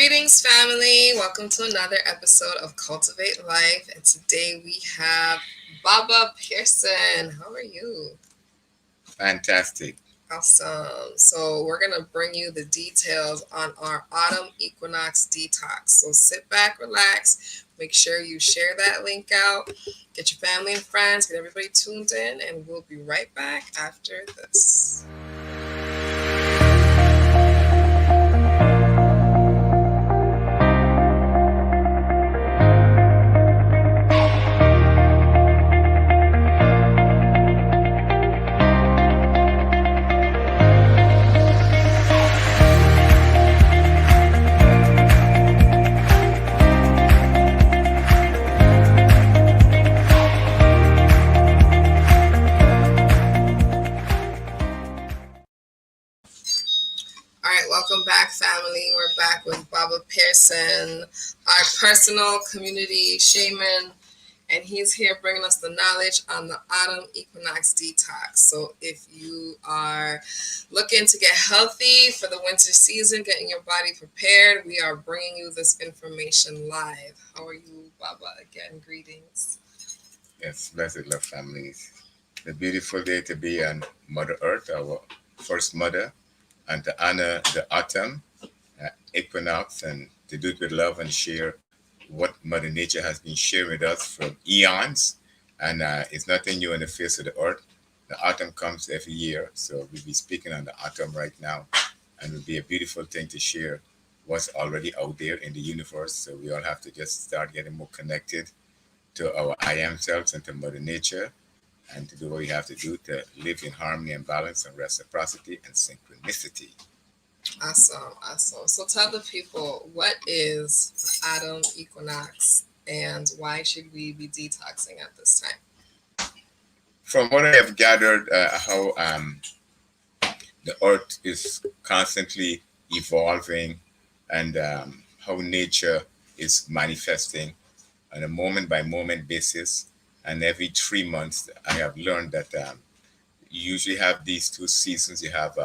Greetings, family. Welcome to another episode of Cultivate Life. And today we have Baba Pearsun. How are you? Fantastic. Awesome. So we're going to bring you the details on our Autumn Equinox Detox. So sit back, relax, make sure you share that link out, get your family and friends, get everybody tuned in, and we'll be right back after this. Welcome back, family. We're back with Baba Pearsun, our personal community shaman, and he's here bringing us the knowledge on the Autumn Equinox Detox. So if you are looking to get healthy for the winter season, getting your body prepared, we are bringing you this information live. How are you, Baba? Again, greetings. Yes, blessed love families. The beautiful day to be on Mother Earth, our first mother, and to honor the autumn equinox and to do it with love and share what Mother Nature has been sharing with us for eons. And it's nothing new on the face of the earth. The autumn comes every year, so we'll be speaking on the autumn right now, and it will be a beautiful thing to share what's already out there in the universe. So we all have to just start getting more connected to our I am selves and to Mother Nature, and to do what we have to do to live in harmony and balance and reciprocity and synchronicity. Awesome. So tell the people, what is the Autumn Equinox and why should we be detoxing at this time? From what I have gathered, how the earth is constantly evolving and how nature is manifesting on a moment by moment basis. And every 3 months, I have learned that you usually have these two seasons. You have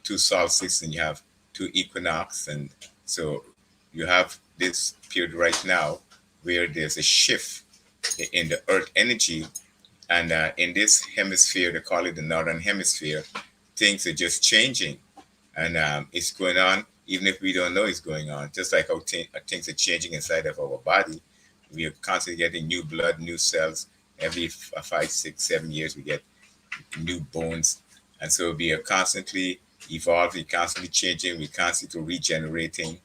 two solstices and you have two equinox. And so you have this period right now where there's a shift in the earth energy. And in this hemisphere, they call it the northern hemisphere, things are just changing. And it's going on, even if we don't know it's going on. Just like how things are changing inside of our body. We are constantly getting new blood, new cells. Every 5, 6, 7 years, we get new bones. And so we are constantly evolving, constantly changing, we're constantly regenerating.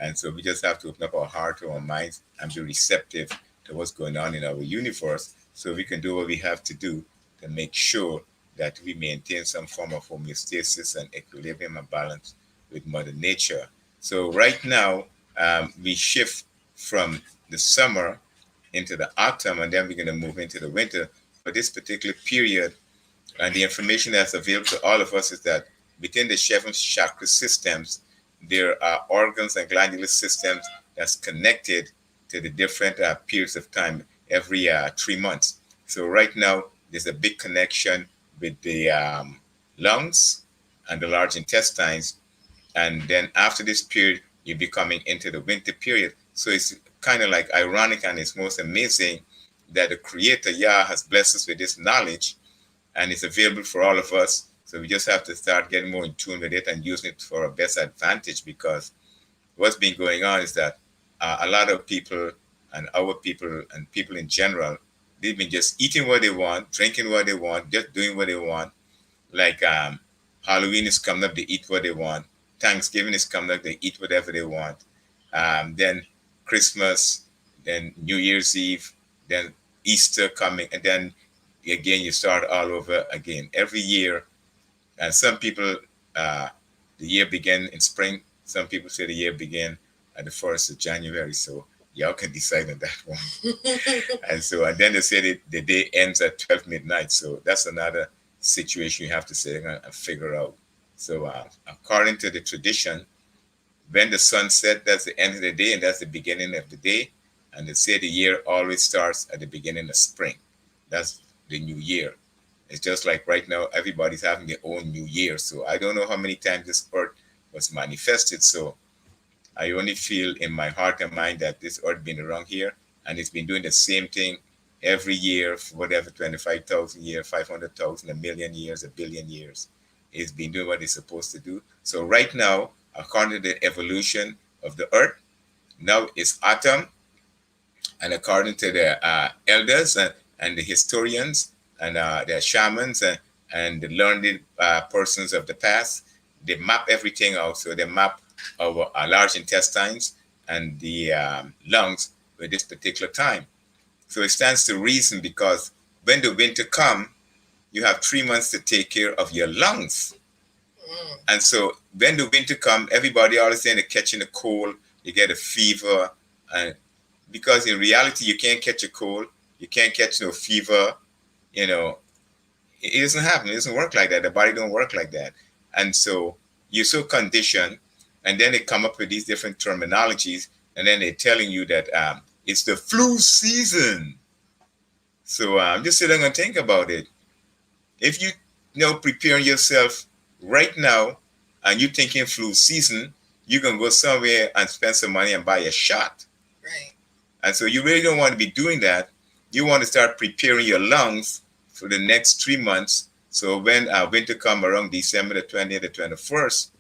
And so we just have to open up our heart, our minds, and be receptive to what's going on in our universe so we can do what we have to do to make sure that we maintain some form of homeostasis and equilibrium and balance with Mother Nature. So right now, we shift from the summer into the autumn, and then we're going to move into the winter. For this particular period, and the information that's available to all of us is that within the 7 chakra systems, there are organs and glandular systems that's connected to the different periods of time every 3 months. So right now, there's a big connection with the lungs and the large intestines. And then after this period, you'll be coming into the winter period. So it's kind of like ironic, and it's most amazing that the Creator, Yah, has blessed us with this knowledge and it's available for all of us. So we just have to start getting more in tune with it and using it for our best advantage, because what's been going on is that a lot of people and our people and people in general, they've been just eating what they want, drinking what they want, just doing what they want. Like Halloween is coming up, they eat what they want. Thanksgiving is coming up, they eat whatever they want. Then Christmas, then New Year's Eve, then Easter coming, and then again you start all over again every year. And some people, the year begin in spring. Some people say the year begin at the 1st of January. So y'all can decide on that one. and then they say the day ends at 12 midnight. So that's another situation you have to sit and figure out. So according to the tradition, when the sun sets, that's the end of the day, and that's the beginning of the day. And they say the year always starts at the beginning of spring. That's the new year. It's just like right now, everybody's having their own new year. So I don't know how many times this earth was manifested. So I only feel in my heart and mind that this earth been around here, and it's been doing the same thing every year for whatever 25,000 years, 500,000, a million years, a billion years. It's been doing what it's supposed to do. So right now, according to the evolution of the earth, now it's autumn, and according to the elders and the historians and the shamans and the learned persons of the past, they map everything out. So they map our large intestines and the lungs with this particular time. So it stands to reason, because when the winter come, you have 3 months to take care of your lungs. And so when the winter come, everybody always saying they're catching a cold, you get a fever, and because in reality you can't catch a cold, you can't catch no fever, you know, it doesn't happen. It doesn't work like that. The body don't work like that. And so you're so conditioned, and then they come up with these different terminologies, and then they're telling you that it's the flu season. So just sit down and think about it. If you know preparing yourself right now and you're thinking flu season, you can go somewhere and spend some money and buy a shot. Right. And so you really don't want to be doing that. You want to start preparing your lungs for the next 3 months. So when winter come around December the 20th, the 21st,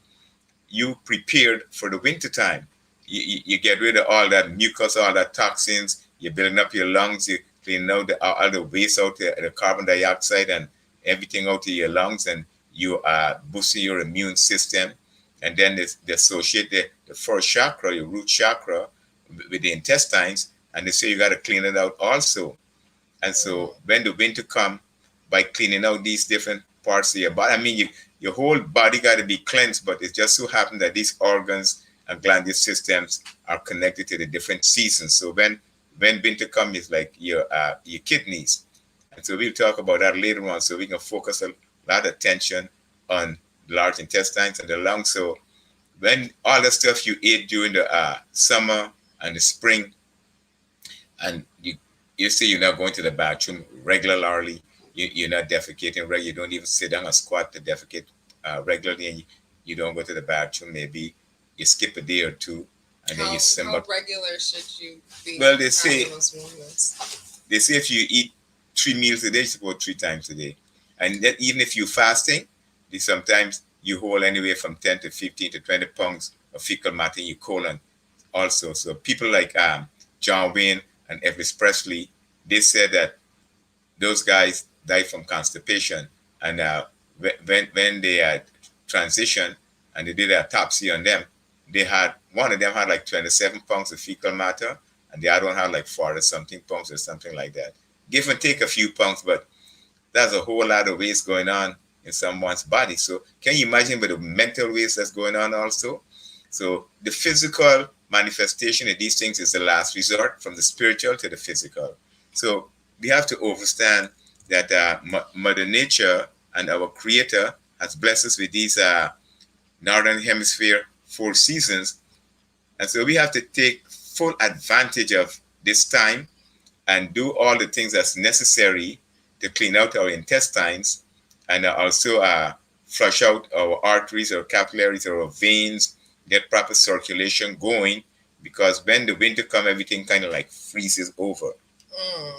you prepared for the winter time. You get rid of all that mucus, all that toxins. You're building up your lungs. You clean out all the waste out, the carbon dioxide and everything out of your lungs, and you are boosting your immune system. And then they associate the first chakra, your root chakra, with the intestines, and they say you got to clean it out also. And so when the winter come, by cleaning out these different parts of your body, I mean, your whole body got to be cleansed, but it just so happens that these organs and glandular systems are connected to the different seasons. So when winter comes, it's like your kidneys. And so we'll talk about that later on, so we can focus a lot of attention on the large intestines and the lungs. So when all the stuff you ate during the summer and the spring, and you say you're not going to the bathroom regularly, you're not defecating regularly, you don't even sit down or squat to defecate regularly, and you don't go to the bathroom, maybe you skip a day or two, and then you simmer. How regular should you be? Well, they say if you eat 3 meals a day, you're supposed 3 times a day. And then even if you're fasting, sometimes you hold anywhere from 10 to 15 to 20 pounds of fecal matter in your colon also. So people like John Wayne and Elvis Presley, they said that those guys died from constipation. And when they transitioned and they did an autopsy on them, one of them had like 27 pounds of fecal matter, and the other one had like 40 something pounds or something like that. Give and take a few pounds, but there's a whole lot of waste going on in someone's body. So can you imagine with the mental waste that's going on also? So the physical manifestation of these things is the last resort, from the spiritual to the physical. So we have to understand that Mother Nature and our Creator has blessed us with these Northern Hemisphere 4 seasons. And so we have to take full advantage of this time and do all the things that's necessary to clean out our intestines, and also flush out our arteries, our capillaries, our veins, get proper circulation going, because when the winter comes, everything kind of like freezes over.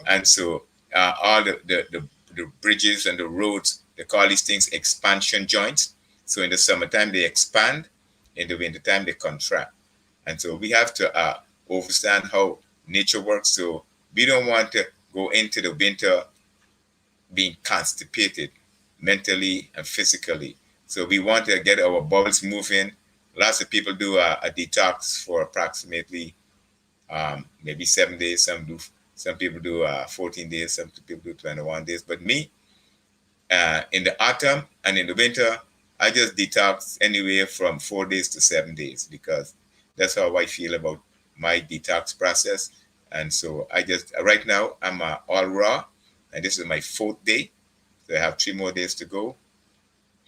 And so all the bridges and the roads, they call these things expansion joints. So in the summertime, they expand. In the wintertime, they contract. And so we have to understand how nature works. So we don't want to go into the winter being constipated mentally and physically. So we want to get our bowels moving. Lots of people do a detox for approximately maybe 7 days. Some people do 14 days. Some people do 21 days. But me, in the autumn and in the winter, I just detox anywhere from 4 days to 7 days, because that's how I feel about my detox process. And so right now, I'm all raw, and this is my 4th day. So I have 3 more days to go.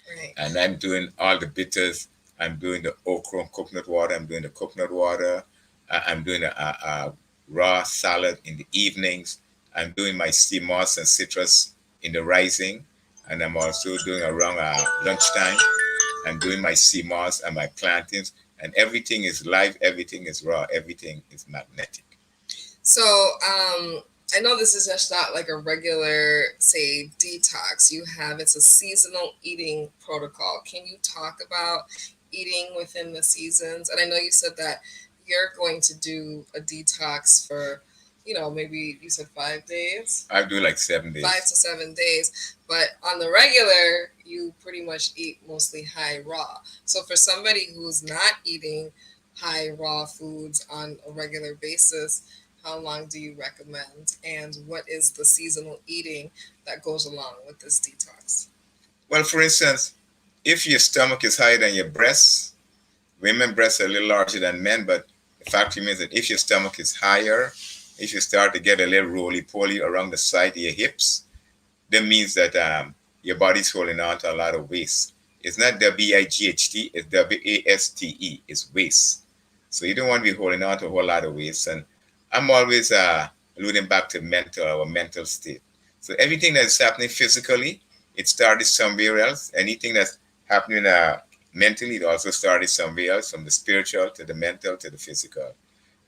Right. And I'm doing all the bitters. I'm doing the okra and coconut water. I'm doing the coconut water. I'm doing a raw salad in the evenings. I'm doing my sea moss and citrus in the rising. And I'm also doing around lunchtime. I'm doing my sea moss and my plantains. and everything is live, everything is raw, everything is magnetic. So, I know this is just not like a regular, say, detox. It's a seasonal eating protocol. Can you talk about eating within the seasons? And I know you said that you're going to do a detox for, maybe you said 5 days? I do like 7 days. 5 to 7 days. But on the regular, you pretty much eat mostly high raw. So for somebody who's not eating high raw foods on a regular basis, how long do you recommend? And what is the seasonal eating that goes along with this detox? Well, for instance, if your stomach is higher than your breasts, women breasts are a little larger than men, but the fact remains that if your stomach is higher, if you start to get a little roly-poly around the side of your hips, that means that your body's holding on to a lot of waste. It's not W-I-G-H-T, it's W-A-S-T-E, it's waste. So you don't want to be holding on to a whole lot of waste. And I'm always alluding back to our mental state. So everything that's happening physically, it started somewhere else. Anything that's happening mentally, it also started somewhere else, from the spiritual to the mental to the physical.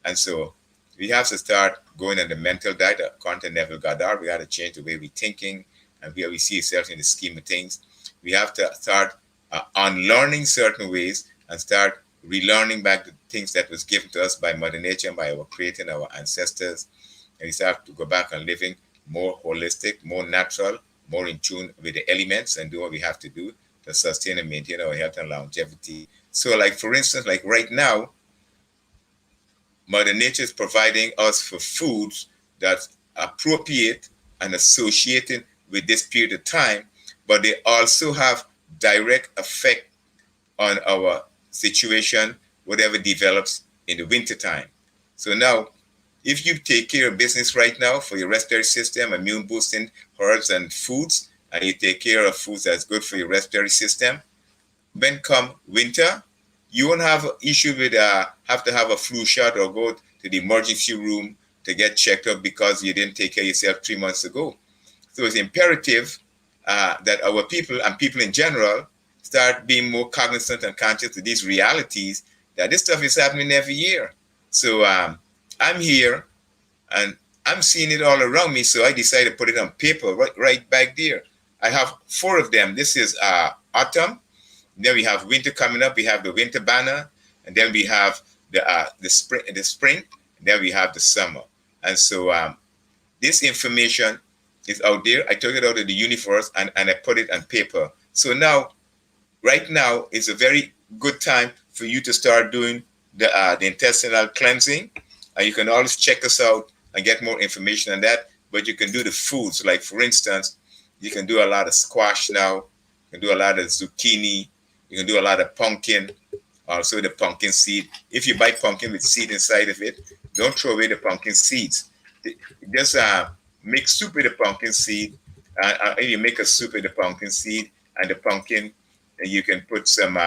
And so we have to start going on the mental diet. According to Neville Goddard, we have to change the way we're thinking and where we see ourselves in the scheme of things. We have to start unlearning certain ways and start relearning back the things that was given to us by Mother Nature and by our Creator and our ancestors. And we start to go back and living more holistic, more natural, more in tune with the elements, and do what we have to do to sustain and maintain our health and longevity. So, like for instance, like right now, Mother Nature is providing us for foods that's appropriate and associated with this period of time, but they also have direct effect on our situation, whatever develops in the wintertime. So now, if you take care of business right now for your respiratory system, immune boosting herbs and foods, and you take care of foods that's good for your respiratory system, when come winter, you won't have an issue with have to have a flu shot or go to the emergency room to get checked up because you didn't take care of yourself 3 months ago. So it's imperative that our people and people in general start being more cognizant and conscious of these realities, that this stuff is happening every year. So I'm here and I'm seeing it all around me. So I decided to put it on paper right back there. I have 4 of them. This is autumn. Then we have winter coming up. We have the winter banner, and then we have the spring, and then we have the summer. And so this information is out there. I took it out of the universe and I put it on paper. So now, right now is a very good time for you to start doing the intestinal cleansing. And you can always check us out and get more information on that. But you can do the foods, like for instance, you can do a lot of squash now. You can do a lot of zucchini. You can do a lot of pumpkin, also the pumpkin seed. If you buy pumpkin with seed inside of it, don't throw away the pumpkin seeds. Just make soup with the pumpkin seed. You make a soup with the pumpkin seed and the pumpkin, and you can put some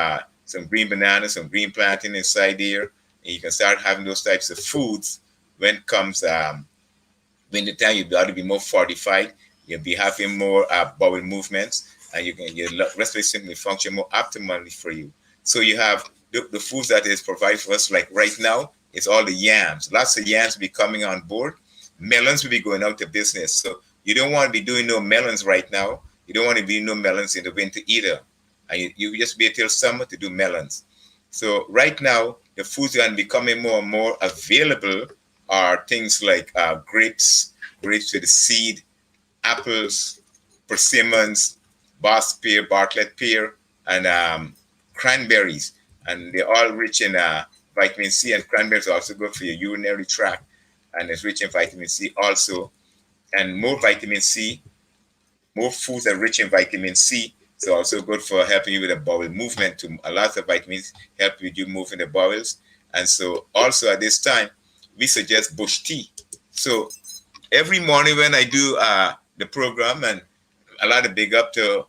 green banana, some green plantain inside there, and you can start having those types of foods. When it comes winter time, you've got to be more fortified. You'll be having more bowel movements, and your respiratory system will function more optimally for you. So you have the foods that is provided for us, like right now, it's all the yams. Lots of yams will be coming on board. Melons will be going out of business. So you don't want to be doing no melons right now. You don't want to be doing no melons in the winter either. And you just wait till summer to do melons. So right now, the foods that are becoming more and more available are things like grapes with the seed, apples, persimmons, Boss pear, Bartlett pear, and cranberries. And they're all rich in vitamin C, and cranberries are also good for your urinary tract, and it's rich in vitamin C also. And more vitamin C, more foods are rich in vitamin C, so also good for helping you with the bowel movement. To a lot of vitamins help with you moving the bowels. And so also at this time, we suggest bush tea. So every morning when I do the program, and a lot of big up to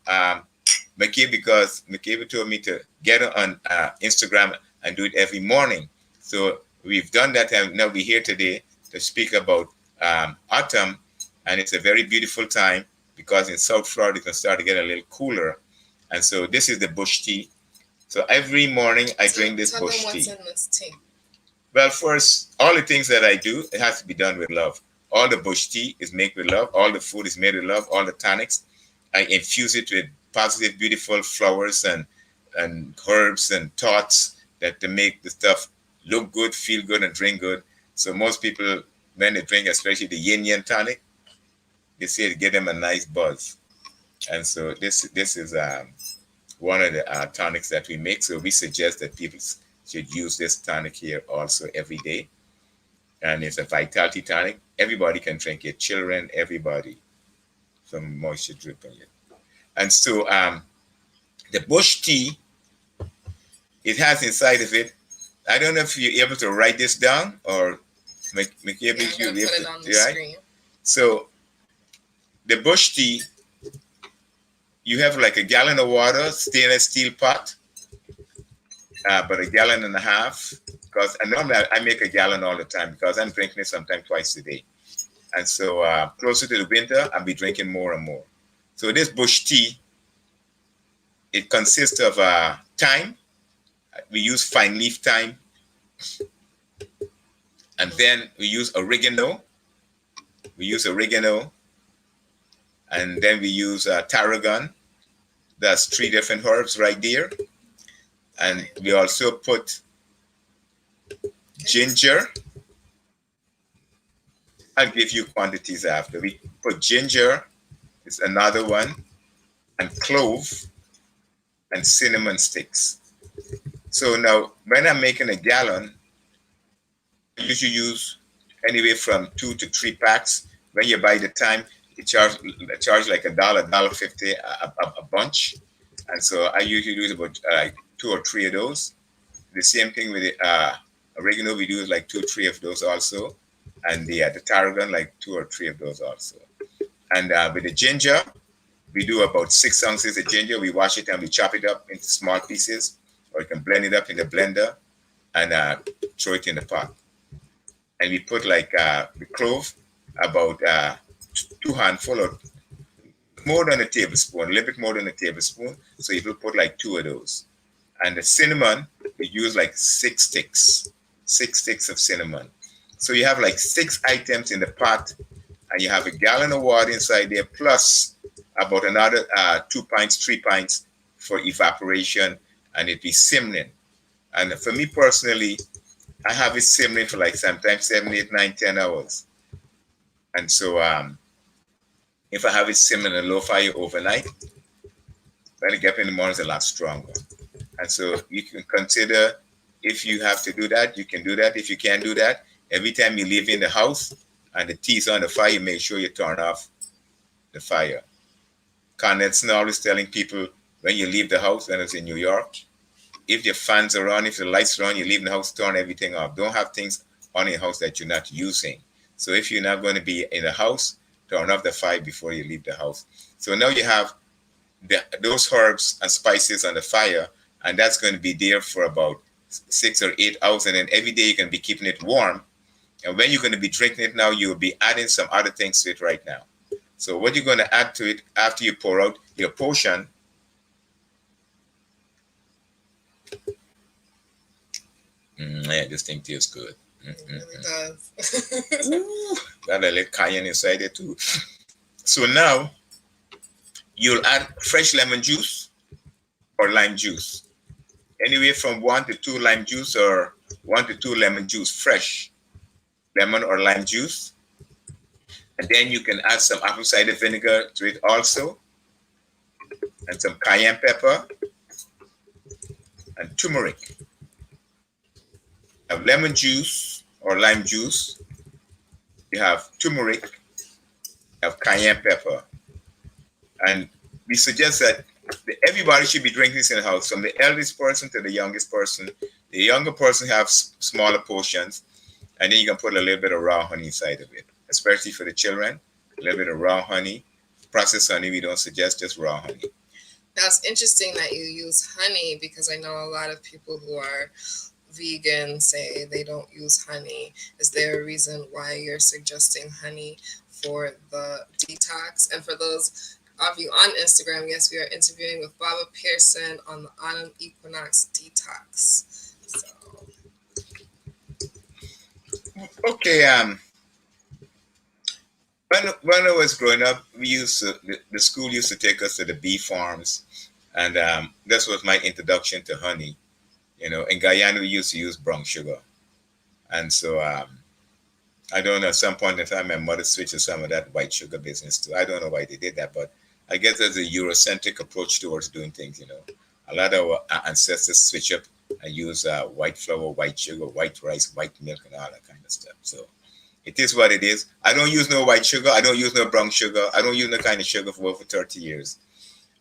McKay, because McKay told me to get on Instagram and do it every morning. So we've done that, and now we're here today to speak about autumn, and it's a very beautiful time because in South Florida it can start to get a little cooler. And so this is the bush tea. So every morning I drink this tell bush them what's tea. in this tea. Well, first, all the things that I do, it has to be done with love. All the bush tea is made with love. All the food is made with love. All the tonics, I infuse it with positive, beautiful flowers and herbs and thoughts that to make the stuff look good, feel good, and drink good. So most people, when they drink, especially the yin yang tonic, they say it give them a nice buzz. And so this is one of the tonics that we make. So we suggest that people should use this tonic here also every day. And it's a vitality tonic. Everybody can drink it. Children, everybody. Some moisture drip in it. And so the bush tea, it has inside of it. I don't know if you're able to write this down or make able Yeah, to put it on the right? screen. So the bush tea, you have like a gallon of water, stainless steel pot, but a gallon and a half. Because normally I make a gallon all the time because I'm drinking it sometimes twice a day. And so closer to the winter, I'll be drinking more and more. So this bush tea, it consists of thyme. We use fine leaf thyme. And then we use oregano. And then we use tarragon. That's 3 different herbs right there. And we also put ginger. I'll give you quantities after. We put ginger, is another one, and clove and cinnamon sticks. So now when I'm making a gallon, I usually use anywhere from 2 to 3 packs. When you buy the time, it charge like $1.50 a bunch. And so I usually use about 2 or 3 of those. The same thing with the oregano, we do like 2 or 3 of those also. And the tarragon, like 2 or 3 of those also. And with the ginger, we do about 6 ounces of ginger. We wash it and we chop it up into small pieces, or you can blend it up in the blender and throw it in the pot. And we put like the clove, about 2 handful or more than a tablespoon, a little bit more than a tablespoon. So you will put like 2 of those. And the cinnamon, we use like 6 sticks of cinnamon. So you have like 6 items in the pot, and you have a gallon of water inside there, plus about another 2 pints, 3 pints for evaporation, and it be simmering. And for me personally, I have it simmering for like sometimes 7, 8, 9, 10 hours. And so if I have it simmering on a low fire overnight, when I get up in the morning, it's a lot stronger. And so you can consider, if you have to do that, you can do that. If you can't do that, every time you leave in the house and the tea's on the fire, make sure you turn off the fire. Condensing always telling people when you leave the house, when it's in New York, if your fans are on, if the lights are on, you leave the house, turn everything off. Don't have things on in your house that you're not using. So if you're not going to be in the house, turn off the fire before you leave the house. So now you have those herbs and spices on the fire, and that's going to be there for about 6 or 8 hours. And then every day you're going to be keeping it warm. And when you're going to be drinking it now, you'll be adding some other things to it right now. So what you're going to add to it after you pour out your potion, yeah, this thing tastes good. It really does. Ooh, got a little cayenne inside it too. So now you'll add fresh lemon juice or lime juice. Anywhere from 1 to 2 lime juice or 1 to 2 lemon juice, fresh lemon or lime juice. And then you can add some apple cider vinegar to it also, and some cayenne pepper and turmeric. You have lemon juice or lime juice, you have turmeric, you have cayenne pepper. And we suggest that everybody should be drinking this in the house, from the eldest person to the youngest person. The younger person have smaller portions, and then you can put a little bit of raw honey inside of it, especially for the children. A little bit of raw honey. Processed honey, we don't suggest, just raw honey. Now, it's interesting that you use honey, because I know a lot of people who are vegan say they don't use honey. Is there a reason why you're suggesting honey for the detox? And for those of you on Instagram. Yes, we are interviewing with Baba Pearsun on the Autumn Equinox Detox. So. Okay. When I was growing up, the school used to take us to the bee farms, and this was my introduction to honey. In Guyana we used to use brown sugar, and so I don't know. At some point in time, my mother switched to some of that white sugar business too. I don't know why they did that, but I guess there's a Eurocentric approach towards doing things. A lot of our ancestors switch up and use white flour, white sugar, white rice, white milk, and all that kind of stuff. So it is what it is. I don't use no white sugar. I don't use no brown sugar. I don't use no kind of sugar for over 30 years.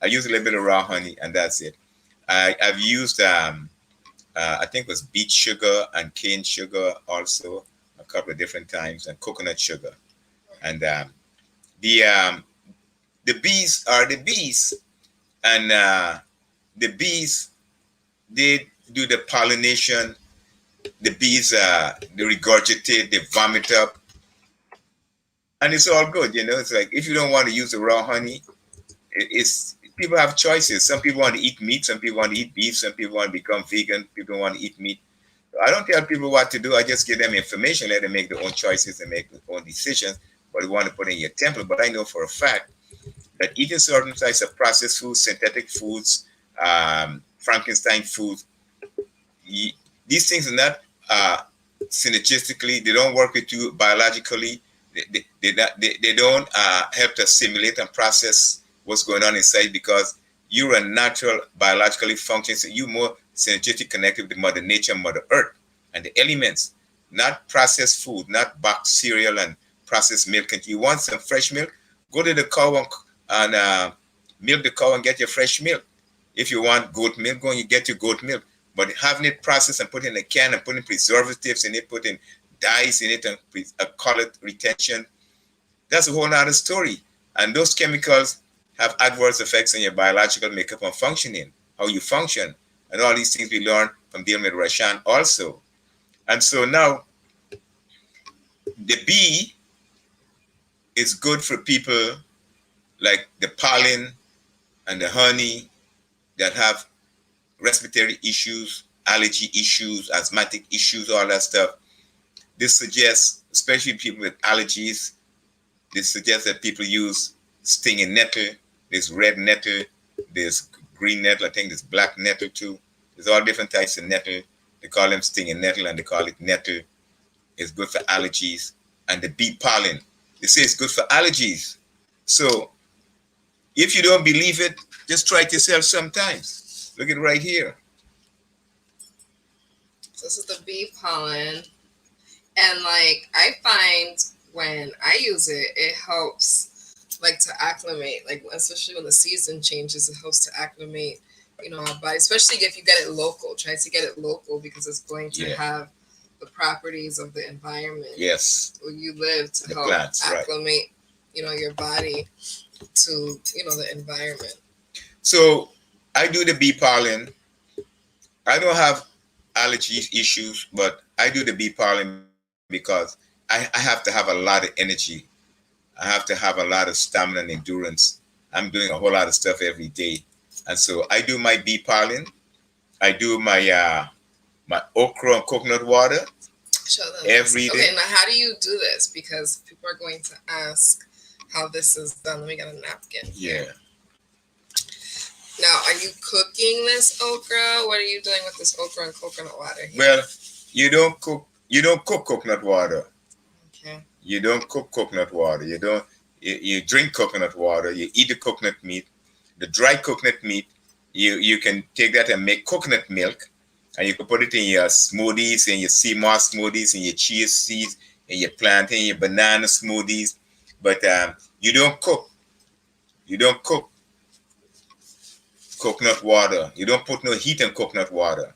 I use a little bit of raw honey, and that's it. I've used, I think it was beet sugar and cane sugar also a couple of different times, and coconut sugar. And the bees are the bees, and the bees, they do the pollination. The bees, they regurgitate, they vomit up, and it's all good. It's like if you don't want to use the raw honey, it's people have choices. Some people want to eat meat, some people want to eat beef, some people want to become vegan, people want to eat meat. I don't tell people what to do. I just give them information, let them make their own choices and make their own decisions, what they want to put in your temple. But I know for a fact that eating certain types of processed foods, synthetic foods, Frankenstein foods, these things are not synergistically, they don't work with you biologically. They don't help to assimilate and process what's going on inside, because you're a natural, biologically functioning, so you're more synergistic connected with Mother Nature, Mother Earth, and the elements, not processed food, not boxed cereal and processed milk. And you want some fresh milk, go to the cow and milk the cow and get your fresh milk. If you want goat milk, go and you get your goat milk. But having it processed and put in a can and putting preservatives in it, putting dyes in it and color retention, that's a whole other story. And those chemicals have adverse effects on your biological makeup and functioning, how you function, and all these things we learn from dealing with Rashan also. And so now, the bee is good for people like the pollen and the honey that have respiratory issues, allergy issues, asthmatic issues, all that stuff. This suggests, especially people with allergies, this suggests that people use stinging nettle. There's red nettle, there's green nettle, I think there's black nettle too. There's all different types of nettle. They call them stinging nettle and they call it nettle. It's good for allergies. And the beet pollen, they say it's good for allergies. So if you don't believe it, just try it yourself sometimes. Look at it right here. So this is the beet pollen. And like I find when I use it, it helps like to acclimate, like especially when the season changes, it helps to acclimate, our body, especially if you get it local. Try to get it local because it's going to have the properties of the environment where you live to help acclimate, your body to, the environment. So I do the bee pollen. I don't have allergy issues, but I do the bee pollen because I have to have a lot of energy. I have to have a lot of stamina and endurance. I'm doing a whole lot of stuff every day. And so I do my bee pollen. I do my my okra and coconut water every day. Okay, now how do you do this? Because people are going to ask how this is done. Let me get a napkin. Yeah. Now, are you cooking this okra? What are you doing with this okra and coconut water here? Well, you don't cook coconut water. Okay. You don't cook coconut water. You drink coconut water. You eat the coconut meat. The dry coconut meat, you can take that and make coconut milk, and you can put it in your smoothies, and your sea moss smoothies, and your chia seeds, and your plantain, your banana smoothies. But you don't cook. You don't cook coconut water. You don't put no heat in coconut water.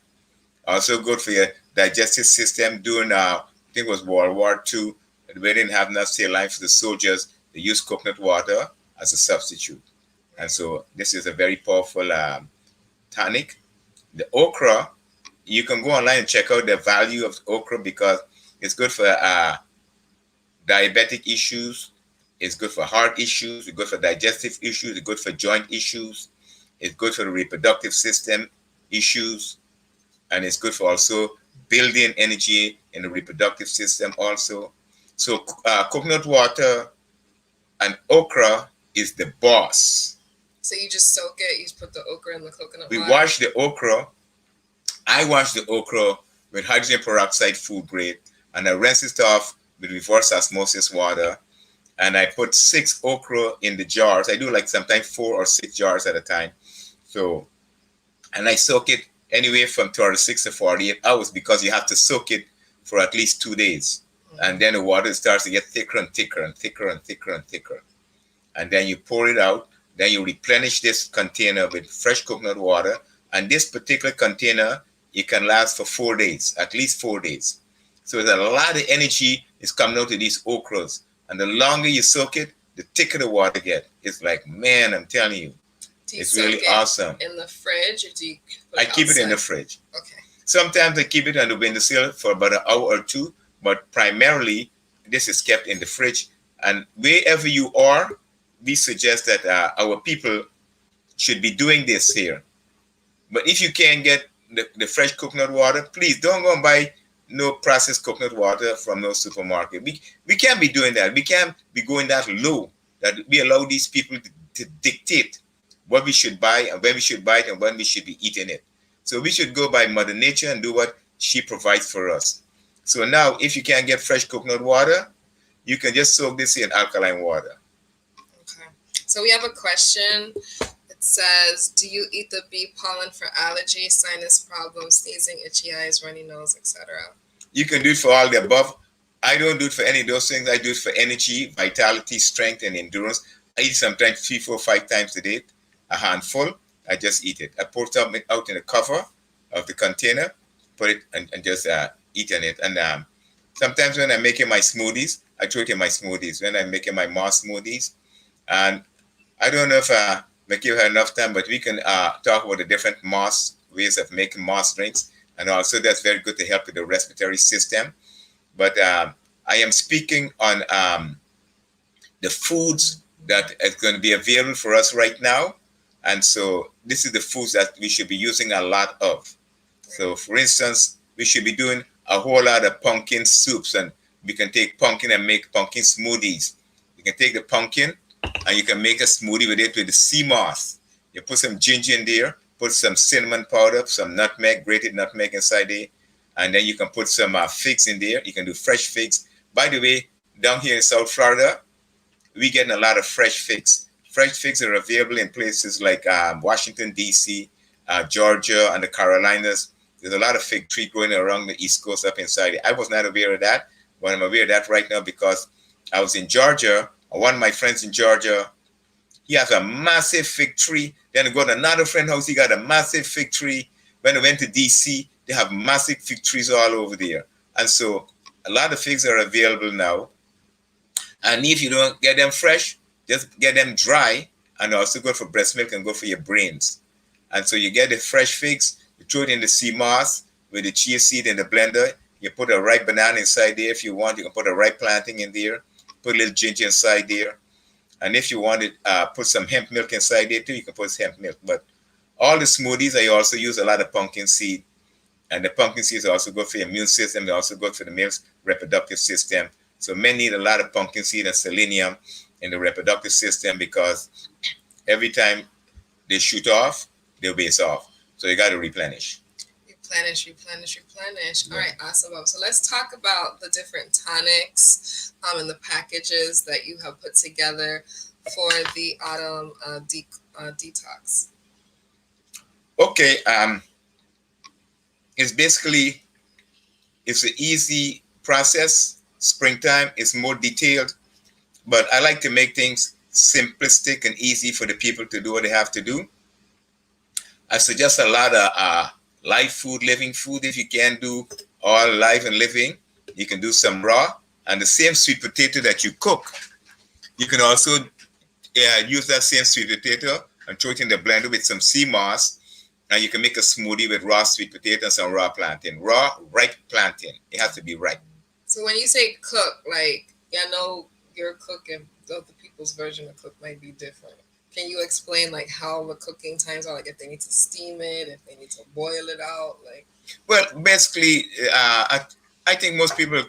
Also good for your digestive system. During I think it was World War II, we didn't have enough saline for the soldiers. They used coconut water as a substitute. And so this is a very powerful tonic. The okra, you can go online and check out the value of okra because it's good for diabetic issues, It's good for heart issues. It's good for digestive issues. It's good for joint issues. It's good for the reproductive system issues. And it's good for also building energy in the reproductive system also. So coconut water and okra is the boss. So you just soak it. You just put the okra in the coconut We water. wash the okra. I wash the okra with hydrogen peroxide food grade, and I rinse it off with reverse osmosis water. And I put 6 okra in the jars. I do like sometimes 4 or 6 jars at a time. So, and I soak it anywhere from 36 to 48 hours because you have to soak it for at least 2 days. And then the water starts to get thicker and thicker and thicker and thicker and thicker. And then you pour it out. Then you replenish this container with fresh coconut water. And this particular container, it can last for 4 days, at least 4 days. So there's a lot of energy is coming out of these okras. And the longer you soak it, the thicker the water gets. It's like, man, I'm telling you, it's really awesome. In the fridge, or do you put I it keep it in outside? the fridge. Okay. Sometimes I keep it on the windowsill for about an hour or two, but primarily this is kept in the fridge. And wherever you are, we suggest that our people should be doing this here. But if you can't get the fresh coconut water, please don't go and buy no processed coconut water from no supermarket. We can't be doing that. We can't be going that low that we allow these people to dictate what we should buy and when we should buy it and when we should be eating it. So we should go by Mother Nature and do what she provides for us. So now, if you can't get fresh coconut water, you can just soak this in alkaline water. Okay. So we have a question. It says, do you eat the beet pollen for allergy, sinus problems, sneezing, itchy eyes, runny nose, etc.? You can do it for all the above. I don't do it for any of those things. I do it for energy, vitality, strength, and endurance. I eat sometimes 3, 4, 5 times a day, a handful. I just eat it. I pour it out in the cover of the container, put it and just eat on it. And sometimes when I'm making my smoothies, I throw it in my smoothies. When I'm making my moss smoothies, and I don't know if Mickey had enough time, but we can talk about the different moss ways of making moss drinks, and also that's very good to help with the respiratory system. But I am speaking on the foods that is going to be available for us right now. And so this is the foods that we should be using a lot of. So for instance, we should be doing a whole lot of pumpkin soups, and we can take pumpkin and make pumpkin smoothies. You can take the pumpkin and you can make a smoothie with it with the sea moss. You put some ginger in there, put some cinnamon powder, some nutmeg, grated nutmeg inside there. And then you can put some figs in there. You can do fresh figs. By the way, down here in South Florida, we're getting a lot of fresh figs. Fresh figs are available in places like Washington, D.C., Georgia, and the Carolinas. There's a lot of fig tree growing around the East Coast up inside it. I was not aware of that, but I'm aware of that right now because I was in Georgia. One of my friends in Georgia, he has a massive fig tree. Then I go to another friend's house, he got a massive fig tree. When I went to D.C., they have massive fig trees all over there. And so a lot of figs are available now. And if you don't get them fresh, just get them dry, and also good for breast milk and good for your brains. And so you get the fresh figs, you throw it in the sea moss with the chia seed in the blender. You put a ripe banana inside there if you want. You can put a ripe plantain in there. Put a little ginger inside there. And if you want it, put some hemp milk inside there too. You can put hemp milk. But all the smoothies, I also use a lot of pumpkin seed. And the pumpkin seeds are also good for your immune system. They're also good for the male's reproductive system. So men need a lot of pumpkin seed and selenium in the reproductive system because every time they shoot off, they waste off. So you got to replenish. Replenish. Yeah. All right, awesome. So let's talk about the different tonics and the packages that you have put together for the autumn detox. Okay. It's an easy process. Springtime is more detailed, but I like to make things simplistic and easy for the people to do what they have to do. I suggest a lot of live food, living food. If you can't do all live and living, you can do some raw. And the same sweet potato that you cook, you can also use that same sweet potato and throw it in the blender with some sea moss. And you can make a smoothie with raw sweet potato and some raw plantain. Raw, ripe plantain. It has to be ripe. So when you say cook, like, I know you're cooking other people's version of cook might be different. Can you explain like how the cooking times are? Like if they need to steam it, if they need to boil it out, like. Well, basically, I think most people,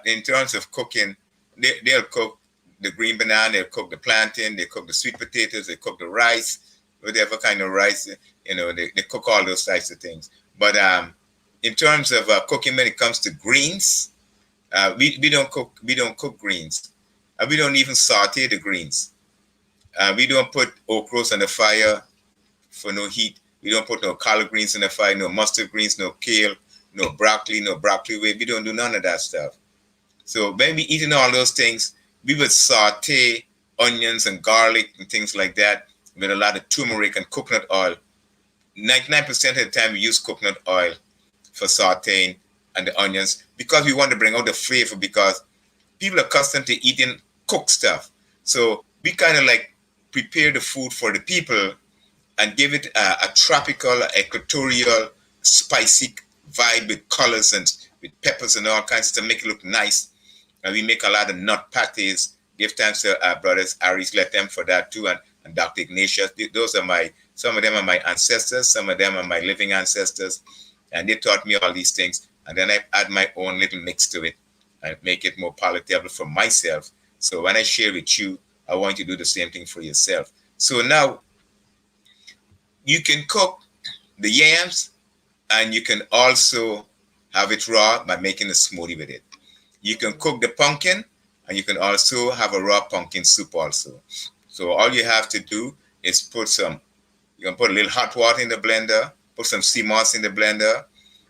in terms of cooking, they'll cook the green banana, they'll cook the plantain, they cook the sweet potatoes, they cook the rice, whatever kind of rice, they cook all those types of things. But in terms of cooking, when it comes to greens, we don't cook greens. We don't even saute the greens. We don't put okras on the fire for no heat. We don't put no collard greens in the fire, no mustard greens, no kale, no broccoli wave. We don't do none of that stuff. So when we eating all those things, we would saute onions and garlic and things like that with a lot of turmeric and coconut oil. 99% of the time we use coconut oil for sauteing and the onions because we want to bring out the flavor, because people are accustomed to eating cooked stuff. So we kind of like prepare the food for the people and give it a tropical, equatorial, spicy vibe with colors and with peppers and all kinds to make it look nice. And we make a lot of nut patties. Give thanks to our brothers Aris, let them for that too, and Dr. Ignatius. Those are some of them are my ancestors, some of them are my living ancestors, and they taught me all these things. And then I add my own little mix to it and make it more palatable for myself. So when I share with you, I want you to do the same thing for yourself. So now you can cook the yams, and you can also have it raw by making a smoothie with it. You can cook the pumpkin, and you can also have a raw pumpkin soup also. So all you have to do is you can put a little hot water in the blender, put some sea moss in the blender,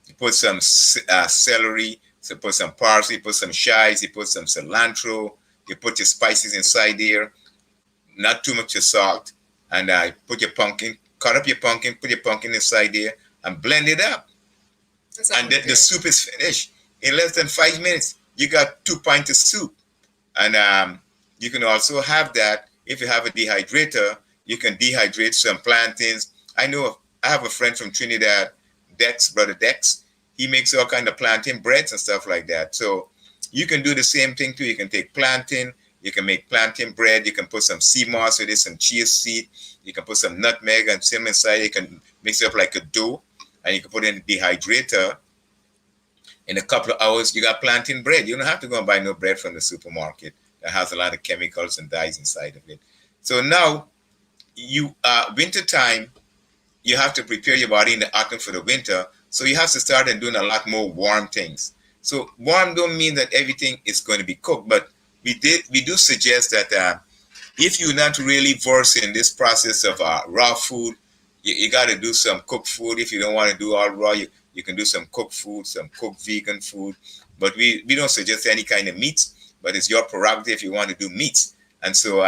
you put some celery, so put some parsley, put some chives, you put some cilantro, you put your spices inside there, not too much of salt, and put your pumpkin, cut up your pumpkin, put your pumpkin inside there, and blend it up. And then the soup is finished. In less than 5 minutes, you got 2 pints of soup. And you can also have that, if you have a dehydrator, you can dehydrate some plantains. I have a friend from Trinidad, Brother Dex. He makes all kind of plantain breads and stuff like that. So you can do the same thing too. You can take plantain, you can make plantain bread, you can put some sea moss with it, some chia seed, you can put some nutmeg and cinnamon inside. You can mix it up like a dough, and you can put it in the dehydrator. In a couple of hours, you got plantain bread. You don't have to go and buy no bread from the supermarket that has a lot of chemicals and dyes inside of it. So now, winter time, you have to prepare your body in the autumn for the winter. So you have to start and doing a lot more warm things. So warm don't mean that everything is going to be cooked, but we do suggest that if you're not really versed in this process of raw food, you got to do some cooked food. If you don't want to do all raw, you can do some cooked food, some cooked vegan food. But we don't suggest any kind of meats, but it's your prerogative if you want to do meats. And so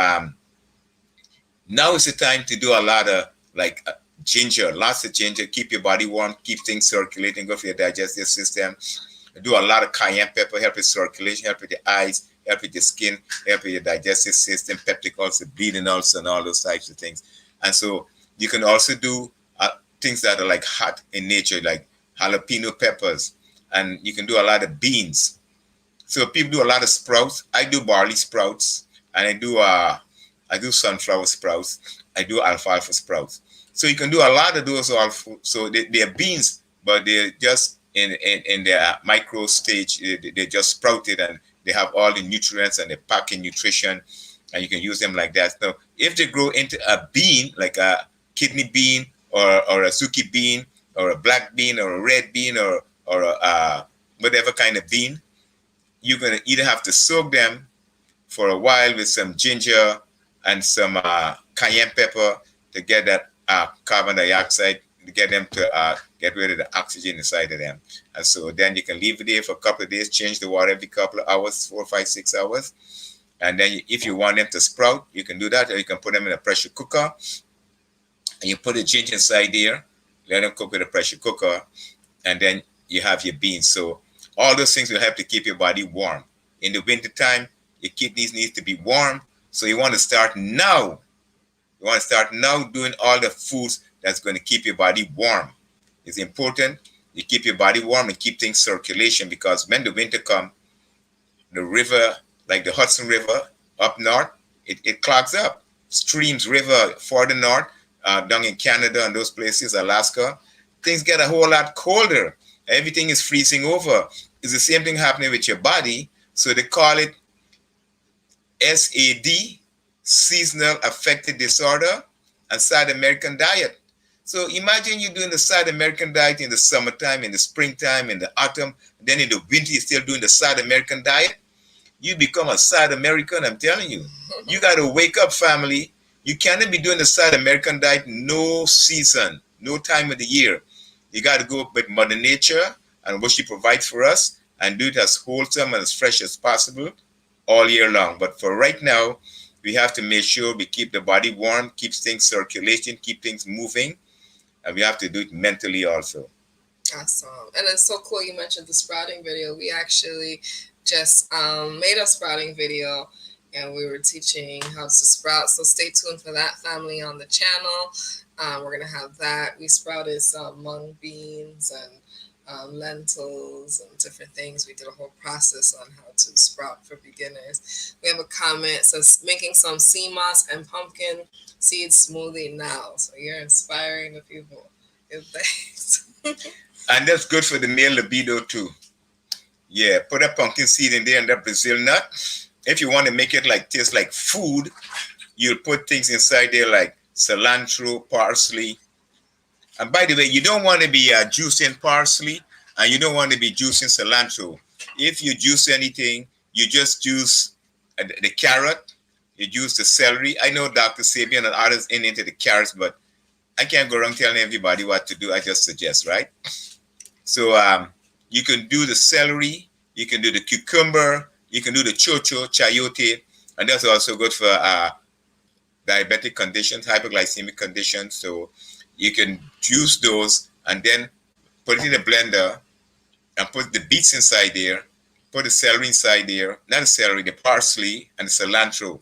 now is the time to do a lot of ginger, lots of ginger, keep your body warm, keep things circulating, good for your digestive system. Do a lot of cayenne pepper, help with circulation, help with the eyes, help with your skin, help with your digestive system, peptic ulcer, bleeding ulcer, and all those types of things. And so you can also do things that are like hot in nature, like jalapeno peppers, and you can do a lot of beans. So people do a lot of sprouts. I do barley sprouts, and I do sunflower sprouts. I do alfalfa sprouts. So you can do a lot of those. So they're beans, but they're just in their micro stage. They just sprouted, and they have all the nutrients, and they pack in nutrition, and you can use them like that. So if they grow into a bean, like a kidney bean or a zucchini bean or a black bean or a red bean or a whatever kind of bean, you're going to either have to soak them for a while with some ginger and some cayenne pepper to get that carbon dioxide, to get them to get rid of the oxygen inside of them. And so then you can leave it there for a couple of days, change the water every couple of hours, 4, 5, 6 hours. And then if you want them to sprout, you can do that, or you can put them in a pressure cooker, and you put the ginger inside there, let them cook with a pressure cooker, and then you have your beans. So all those things will help to keep your body warm. In the winter time, your kidneys need to be warm. So you want to start now. You want to start now doing all the foods that's going to keep your body warm. It's important you keep your body warm and keep things circulation, because when the winter comes, the river, like the Hudson River, Up north, it clogs up. Streams, river, further north, down in Canada and those places, Alaska, things get a whole lot colder. Everything is freezing over. It's the same thing happening with your body. So they call it SAD, seasonal affective disorder, and South American diet. So imagine you doing the South American diet in the summertime, in the springtime, in the autumn, then in the winter you're still doing the South American diet. You become a South American, I'm telling you. You got to wake up, family. You cannot be doing the South American diet no season, no time of the year. You got to go with Mother Nature and what she provides for us and do it as wholesome and as fresh as possible all year long. But for right now, we have to make sure we keep the body warm, keep things circulating, keep things moving, and we have to do it mentally also. Awesome. And it's so cool you mentioned the sprouting video. We actually just made a sprouting video, and we were teaching how to sprout. So stay tuned for that, family, on the channel. We're going to have that. We sprouted some mung beans and lentils and different things. We did a whole process on how to sprout for beginners. We have a comment. Says making some sea moss and pumpkin seed smoothie now. So you're inspiring the people. Good thanks. And that's good for the male libido too. Yeah, put a pumpkin seed in there and that Brazil nut. If you want to make it like taste like food, you'll put things inside there like cilantro, parsley. And by the way, you don't want to be juicing parsley and you don't want to be juicing cilantro. If you juice anything, you just juice the carrot, you juice the celery. I know Dr. Sabian and others into the carrots, but I can't go around telling everybody what to do. I just suggest, right? So you can do the celery, you can do the cucumber, you can do the chayote, and that's also good for diabetic conditions, hypoglycemic conditions. So you can juice those and then put it in the blender and put the beets inside there, put the celery inside there, not the celery, the parsley and the cilantro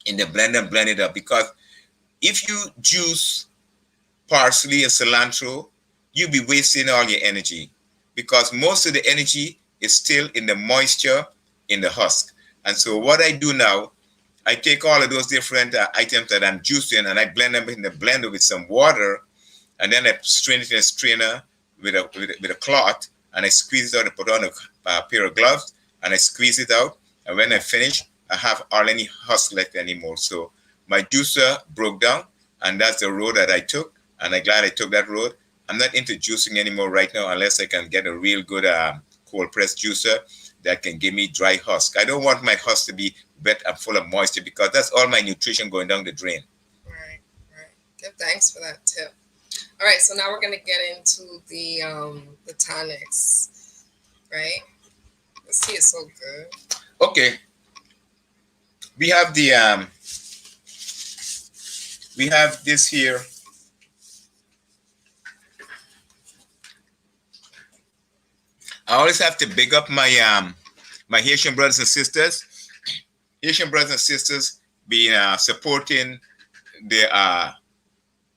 in the blender and blend it up. Because if you juice parsley and cilantro, you'll be wasting all your energy because most of the energy is still in the moisture in the husk. And so what I do now, I take all of those different items that I'm juicing and I blend them in the blender with some water, and then I strain it in a strainer with a cloth, and I squeeze it out. I put on a pair of gloves and I squeeze it out. And when I finish, I have hardly any husk left anymore. So my juicer broke down, and that's the road that I took. And I'm glad I took that road. I'm not into juicing anymore right now unless I can get a real good cold press juicer that can give me dry husk. I don't want my husk to be wet and full of moisture because that's all my nutrition going down the drain. Right. Good thanks for that tip. All right, so now we're going to get into the tonics, right? This tea is so good. Okay. We have the we have this here. I always have to big up my my Haitian brothers and sisters. Haitian brothers and sisters being supporting the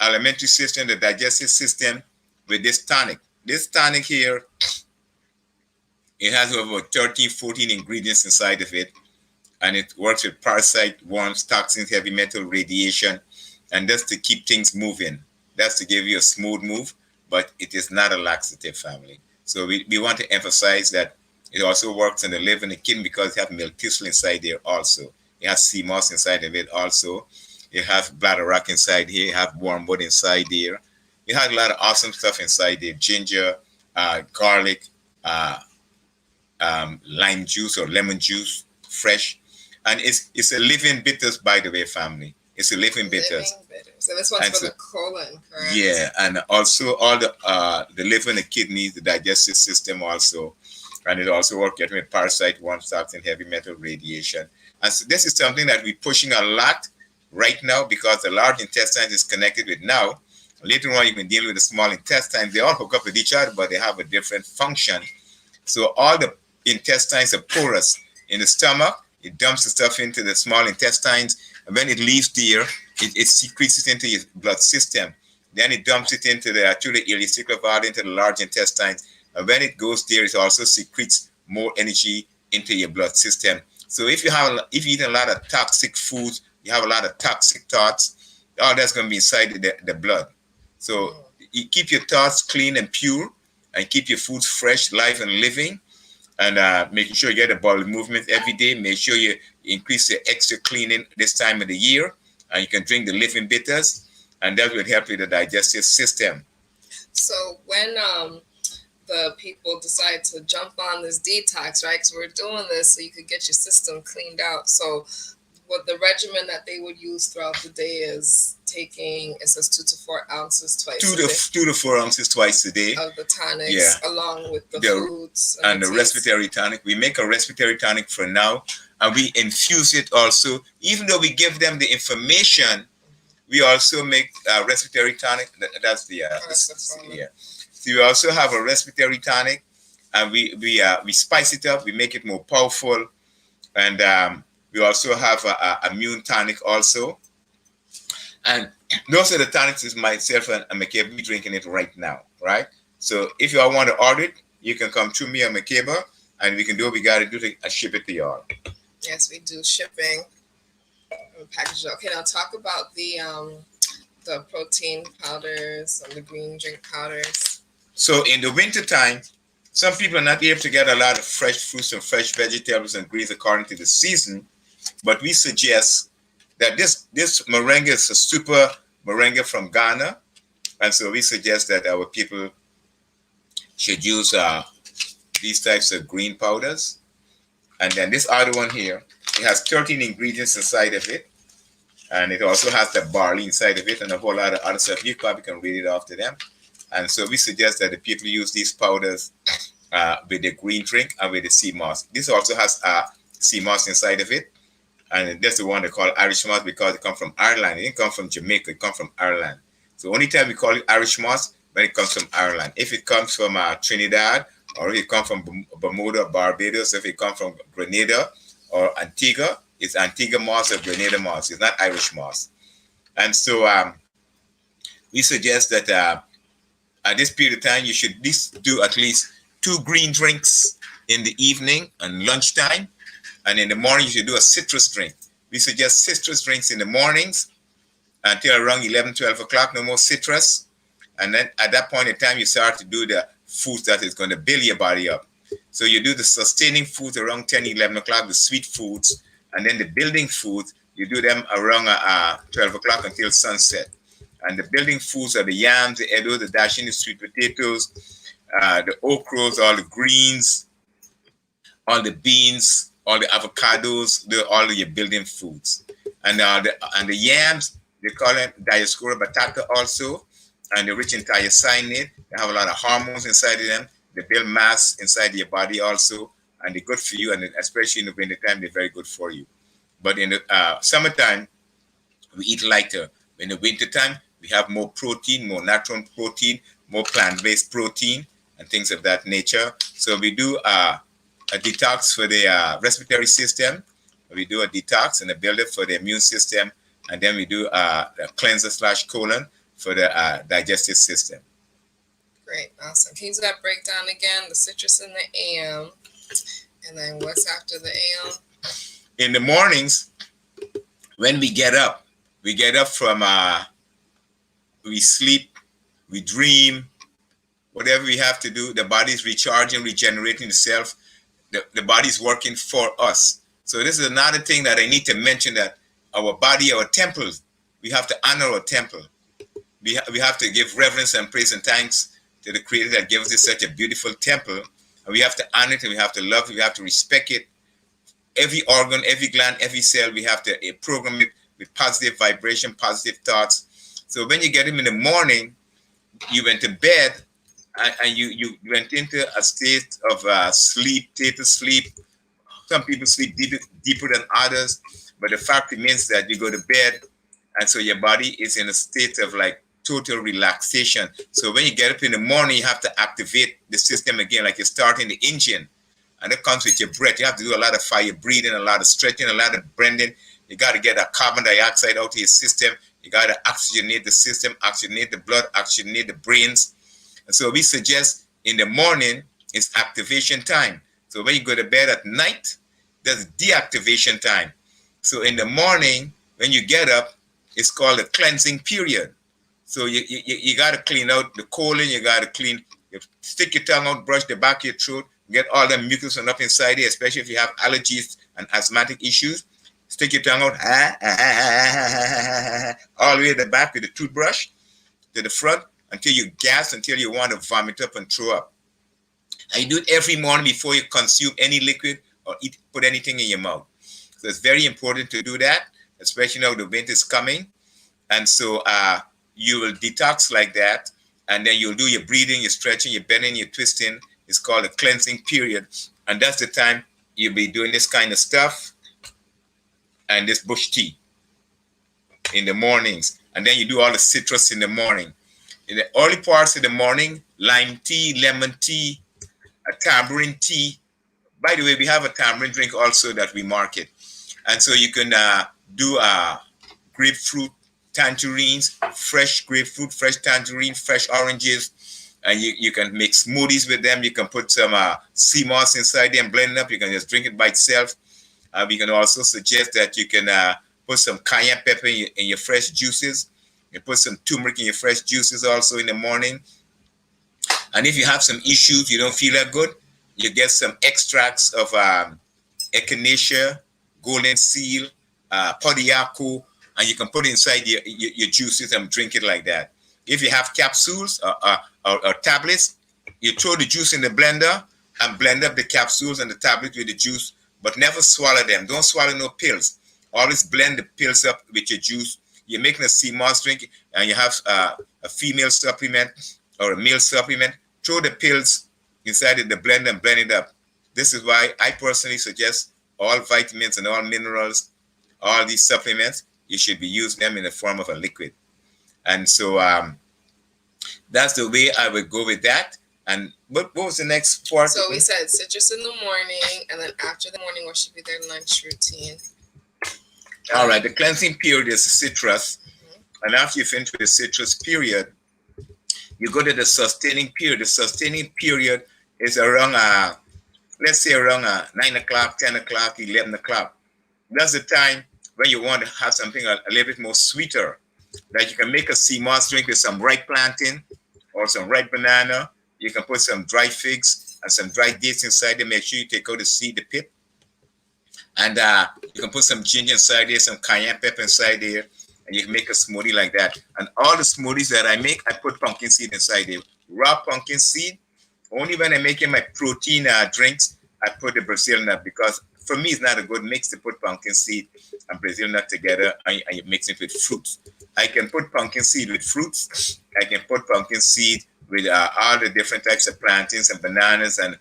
alimentary system, the digestive system with this tonic. This tonic here, it has over 13, 14 ingredients inside of it. And it works with parasite, worms, toxins, heavy metal, radiation. And that's to keep things moving. That's to give you a smooth move, but it is not a laxative, family. So we want to emphasize that it also works on the liver and the kidney because it has milk thistle inside there also. It has sea moss inside of it also. It has bladder rock inside here. It has wormwood inside there. It has a lot of awesome stuff inside there. Ginger, garlic, lime juice or lemon juice, fresh. And it's a living bitters, by the way, family. It's a living bitters. So this one's for the colon, correct? Yeah, and also all the liver and the kidneys, the digestive system also. And it also works getting with parasite, worms, toxin, heavy metal, radiation. And so this is something that we're pushing a lot right now because the large intestine is connected with now. Later on, you can deal with the small intestine. They all hook up with each other, but they have a different function. So all the intestines are porous. In the stomach, it dumps the stuff into the small intestines. And when it leaves there, it secretes it into your blood system. Then it dumps it into the through the ileocecal valve into the large intestines. And when it goes there, it also secretes more energy into your blood system. So if you eat a lot of toxic foods, you have a lot of toxic thoughts, all that's going to be inside the blood. So you keep your thoughts clean and pure, and keep your foods fresh, live, and living, and making sure you get a bowel movement every day. Make sure you increase your extra cleaning this time of the year, and you can drink the living bitters, and that will help with the digestive system. So when the people decide to jump on this detox, right? Because we're doing this so you could get your system cleaned out. So what the regimen that they would use throughout the day is taking, it says 2 to 4 ounces twice a day. 2 to 4 ounces twice a day of the tonics, along with the foods and the respiratory tonic. We make a respiratory tonic for now, and we infuse it also. Even though we give them the information, we also make a respiratory tonic. That's the So we also have a respiratory tonic, and we spice it up. We make it more powerful, and we also have a immune tonic also. And those are the tonics is myself and McCabe be drinking it right now, right? So if you all want to order it, you can come to me or McCabe, and we can do what we got to do to ship it to y'all. Yes, we do shipping. Package. Okay, now talk about the protein powders and the green drink powders. So in the winter time, some people are not able to get a lot of fresh fruits and fresh vegetables and greens according to the season, but we suggest that this moringa is a super moringa from Ghana, and so we suggest that our people should use these types of green powders. And then this other one here, it has 13 ingredients inside of it, and it also has the barley inside of it and a whole lot of other stuff. You probably can read it off to them. And so we suggest that the people use these powders with the green drink and with the sea moss. This also has sea moss inside of it. And that's the one they call Irish moss because it comes from Ireland. It didn't come from Jamaica. It comes from Ireland. So only time we call it Irish moss when it comes from Ireland. If it comes from Trinidad, or if it comes from Bermuda, Barbados, if it comes from Grenada or Antigua, it's Antigua moss or Grenada moss. It's not Irish moss. And so we suggest that at this period of time, you should do at least 2 green drinks in the evening and lunchtime. And in the morning, you should do a citrus drink. We suggest citrus drinks in the mornings until around 11, 12 o'clock, no more citrus. And then at that point in time, you start to do the foods that is going to build your body up. So you do the sustaining foods around 10, 11 o'clock, the sweet foods, and then the building foods, you do them around 12 o'clock until sunset. And the building foods are the yams, the edo, the dashing, the sweet potatoes, the okras, all the greens, all the beans, all the avocados, all of your building foods. And the yams, they call them diaspora batata also, and they're rich in thiocyanate. They have a lot of hormones inside of them. They build mass inside your body also, and they're good for you, and especially in the winter time, they're very good for you. But in the summertime, we eat lighter. In the winter time, we have more protein, more natural protein, more plant-based protein, and things of that nature. So we do a detox for the respiratory system. We do a detox and a builder for the immune system. And then we do a cleanser / colon for the digestive system. Great. Awesome. Can you do that breakdown again? The citrus in the AM. And then what's after the AM? In the mornings, when we get up from, we sleep, we dream, whatever we have to do, the body's recharging, regenerating itself. The body's working for us. So this is another thing that I need to mention, that our body, our temples, we have to honor our temple. We have to give reverence and praise and thanks to the Creator that gives us such a beautiful temple. And we have to honor it, and we have to love it, we have to respect it. Every organ, every gland, every cell, we have to program it with positive vibration, positive thoughts. So when you get them in the morning, you went to bed, and you went into a state of sleep, theta sleep. Some people sleep deeper than others, but the fact remains that you go to bed, and so your body is in a state of like total relaxation. So when you get up in the morning, you have to activate the system again, like you're starting the engine, and it comes with your breath. You have to do a lot of fire breathing, a lot of stretching, a lot of bending. You got to get that carbon dioxide out of your system. You got to oxygenate the system, oxygenate the blood, oxygenate the brains. And so we suggest in the morning is activation time. So when you go to bed at night, That's deactivation time. So in the morning, when you get up, it's called a cleansing period. So you got to clean out the colon, you got to clean, you stick your tongue out, brush the back of your throat, get all the mucus and up inside there, especially if you have allergies and asthmatic issues. Stick your tongue out, all the way to the back with the toothbrush to the front until you gas, until you want to vomit up and throw up. And you do it every morning before you consume any liquid or eat, put anything in your mouth. So it's very important to do that, especially now the winter is coming. And so you will detox like that. And then you'll do your breathing, your stretching, your bending, your twisting. It's called a cleansing period. And that's the time you'll be doing this kind of stuff and this bush tea in the mornings. And then you do all the citrus in the morning. In the early parts of the morning, lime tea, lemon tea, a tamarind tea. By the way, we have a tamarind drink also that we market. And so you can do grapefruit, tangerines, fresh grapefruit, fresh tangerine, fresh oranges. And you can make smoothies with them. You can put some sea moss inside there and blend it up. You can just drink it by itself. We can also suggest that you can put some cayenne pepper in your fresh juices. You put some turmeric in your fresh juices also in the morning. And if you have some issues, you don't feel that good, you get some extracts of echinacea, golden seal, podiaco, and you can put it inside your juices and drink it like that. If you have capsules or tablets, you throw the juice in the blender and blend up the capsules and the tablet with the juice, but never swallow them. Don't swallow no pills. Always blend the pills up with your juice. You're making a sea moss drink and you have a female supplement or a male supplement. Throw the pills inside the blender and blend it up. This is why I personally suggest all vitamins and all minerals, all these supplements, you should be using them in the form of a liquid. And so that's the way I would go with that. And what was the next part? So we said citrus in the morning, and then after the morning, what should be their lunch routine? All right, the cleansing period is citrus. And after you finish with the citrus period, you go to the sustaining period. The sustaining period is around, let's say around 9 o'clock, 10 o'clock, 11 o'clock. That's the time when you want to have something a little bit more sweeter. Like you can make a sea moss drink with some ripe plantain or some ripe banana. You can put some dry figs and some dry dates inside there. Make sure you take out the seed, the pip. And you can put some ginger inside there, some cayenne pepper inside there. And you can make a smoothie like that. And all the smoothies that I make, I put pumpkin seed inside there. Raw pumpkin seed. Only when I'm making my protein drinks, I put the Brazil nut, because for me, it's not a good mix to put pumpkin seed and Brazil nut together and you mix it with fruits. I can put pumpkin seed with fruits. I can put pumpkin seed with all the different types of plantains and bananas and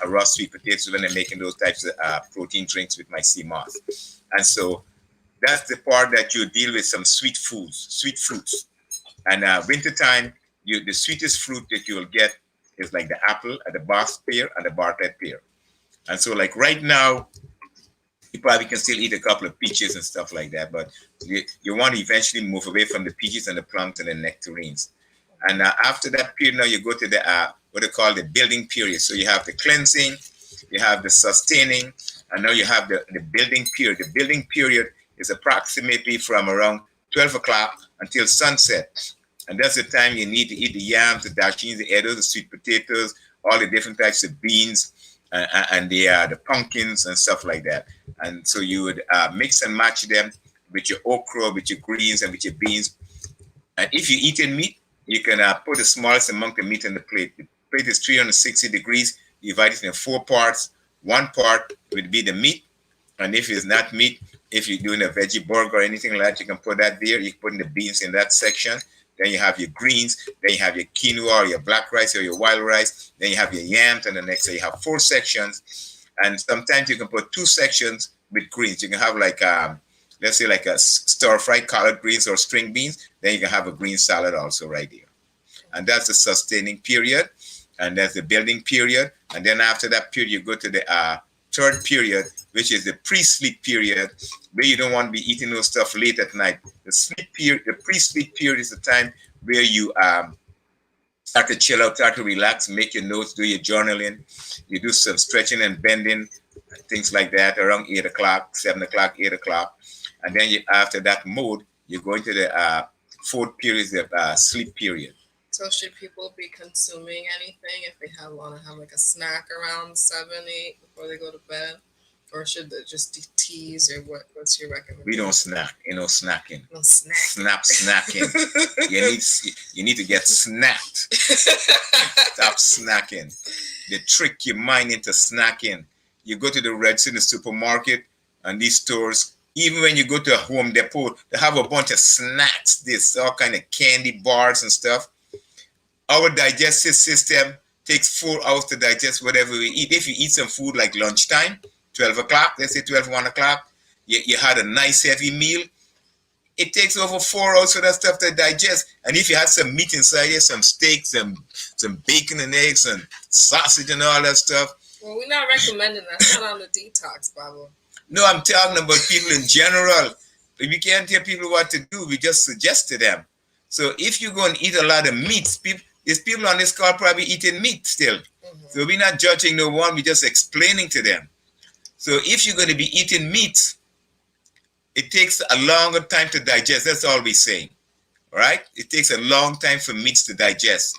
raw sweet potatoes when I'm making those types of protein drinks with my sea moss. And so that's the part that you deal with some sweet foods, sweet fruits. And wintertime, the sweetest fruit that you will get is like the apple and the box pear and the bartlett pear. And so like right now, you probably can still eat a couple of peaches and stuff like that, but you want to eventually move away from the peaches and the plums and the nectarines. And after that period, now you go to the what they call the building period. So you have the cleansing, you have the sustaining, and now you have the building period. The building period is approximately from around 12 o'clock until sunset. And that's the time you need to eat the yams, the dachinis, the eddos, the sweet potatoes, all the different types of beans, and the pumpkins and stuff like that. And so you would mix and match them with your okra, with your greens, and with your beans. And if you're eating meat, you can put the smallest amount of meat on the plate. The plate is 360 degrees. You divide it in 4 parts. 1 part would be the meat. And if it's not meat, if you're doing a veggie burger or anything like that, you can put that there. You can put in the beans in that section. Then you have your greens. Then you have your quinoa or your black rice or your wild rice. Then you have your yams. And the next day you have 4 sections. And sometimes you can put 2 sections with greens. You can have like, let's say like a stir-fried collard greens or string beans. Then you can have a green salad also right there. And that's the sustaining period. And that's the building period. And then after that period, you go to the third period, which is the pre-sleep period, where you don't want to be eating those stuff late at night. The sleep period, the pre-sleep period is the time where you start to chill out, start to relax, make your notes, do your journaling. You do some stretching and bending, things like that, around 8 o'clock, 7 o'clock, 8 o'clock. And then after that mode, you go into the fourth period of sleep period. So should people be consuming anything if they want to have like a snack around 7, 8 before they go to bed? Or should they just do teas, or what's your recommendation? We don't snack, snacking. No snack. Snacking. you need to get snacked. Stop snacking. They trick your mind into snacking. You go to the Reds in the supermarket and these stores, even when you go to a Home Depot, they have a bunch of snacks. There's all kind of candy bars and stuff. Our digestive system takes 4 hours to digest whatever we eat. If you eat some food like lunchtime, 12 o'clock, let's say 12, 1 o'clock, you had a nice heavy meal, it takes over 4 hours for that stuff to digest. And if you had some meat inside here, some steak, some bacon and eggs and sausage and all that stuff. Well, we're not recommending that. It's not on the detox, Baba. No, I'm talking about people in general. We can't tell people what to do. We just suggest to them. So if you go and eat a lot of meats, there's people on this call probably eating meat still. Mm-hmm. So we're not judging no one. We're just explaining to them. So if you're going to be eating meat, it takes a longer time to digest. That's all we're saying. All right? It takes a long time for meats to digest.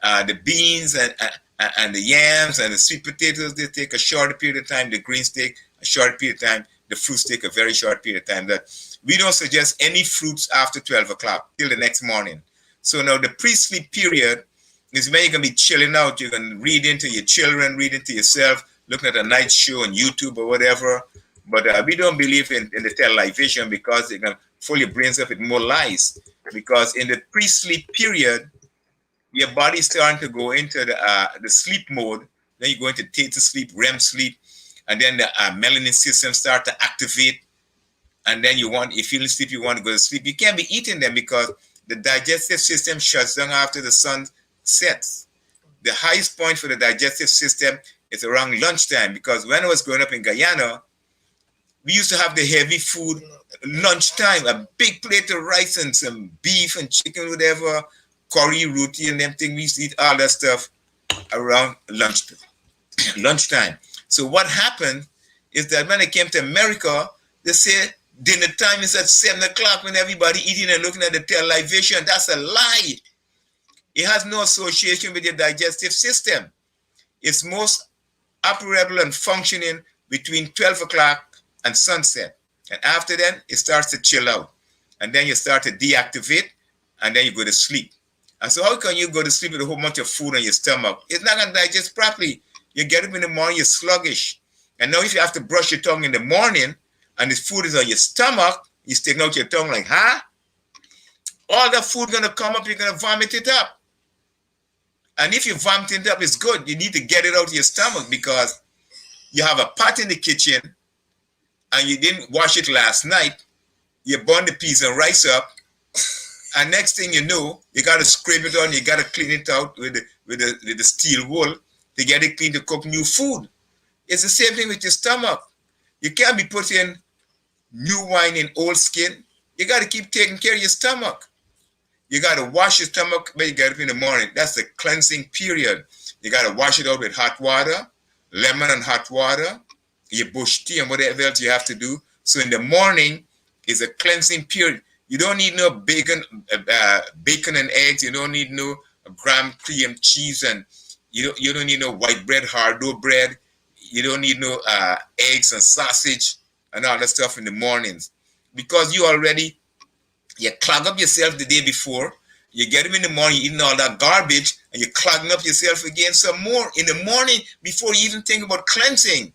The beans and the yams and the sweet potatoes, they take a shorter period of time. The greens take a short period of time. The fruits take a very short period of time. That we don't suggest any fruits after 12 o'clock till the next morning. So now the pre-sleep period is when you're going to be chilling out. You're going to read into your children, read into yourself, looking at a night show on YouTube or whatever. But we don't believe in the television because they're going to fill your brains up with more lies. Because in the pre-sleep period, your body's starting to go into the sleep mode. Then you go into theta sleep, REM sleep, and then the melanin system start to activate. And then if you feel sleep, you want to go to sleep. You can't be eating them because the digestive system shuts down after the sun sets. The highest point for the digestive system is around lunchtime, because when I was growing up in Guyana, we used to have the heavy food lunchtime, a big plate of rice and some beef and chicken, whatever, curry, roti, and them things. We used to eat all that stuff around lunchtime. So what happened is that when I came to America, they say dinner time is at 7 o'clock when everybody eating and looking at the television. That's a lie. It has no association with your digestive system. It's most operable and functioning between 12 o'clock and sunset. And after that, it starts to chill out. And then you start to deactivate, and then you go to sleep. And so how can you go to sleep with a whole bunch of food on your stomach? It's not going to digest properly. You get up in the morning, you're sluggish. And now if you have to brush your tongue in the morning, and the food is on your stomach, you're sticking out your tongue like, huh? All the food going to come up, you're going to vomit it up. And if you vomit it up, it's good. You need to get it out of your stomach because you have a pot in the kitchen and you didn't wash it last night. You burn the peas and rice up. And next thing you know, you got to scrape it on. You got to clean it out with the steel wool to get it clean to cook new food. It's the same thing with your stomach. You can't be putting new wine in old skin. You got to keep taking care of your stomach. You got to wash your stomach when you get up in the morning. That's the cleansing period. You got to wash it out with hot water, lemon and hot water, your bush tea and whatever else you have to do. So in the morning is a cleansing period. You don't need no bacon and eggs. You don't need no graham cream cheese, and you don't need no white bread, hard dough bread. You don't need no eggs and sausage and all that stuff in the mornings, because you clog up yourself the day before. You get them in the morning, you're eating all that garbage, and you're clogging up yourself again some more in the morning before you even think about cleansing.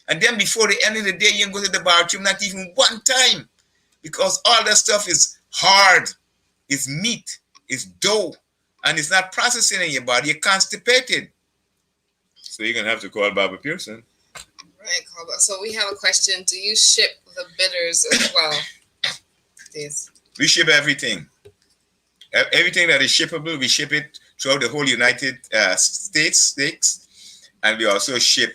And then before the end of the day, you can go to the bathroom not even one time, because all that stuff is hard, it's meat, it's dough, and it's not processing in your body. You're constipated. So you're going to have to call Baba Pearsun. Right, so we have a question. Do you ship the bitters as well? Yes. We ship everything. Everything that is shippable, we ship it throughout the whole United States. And we also ship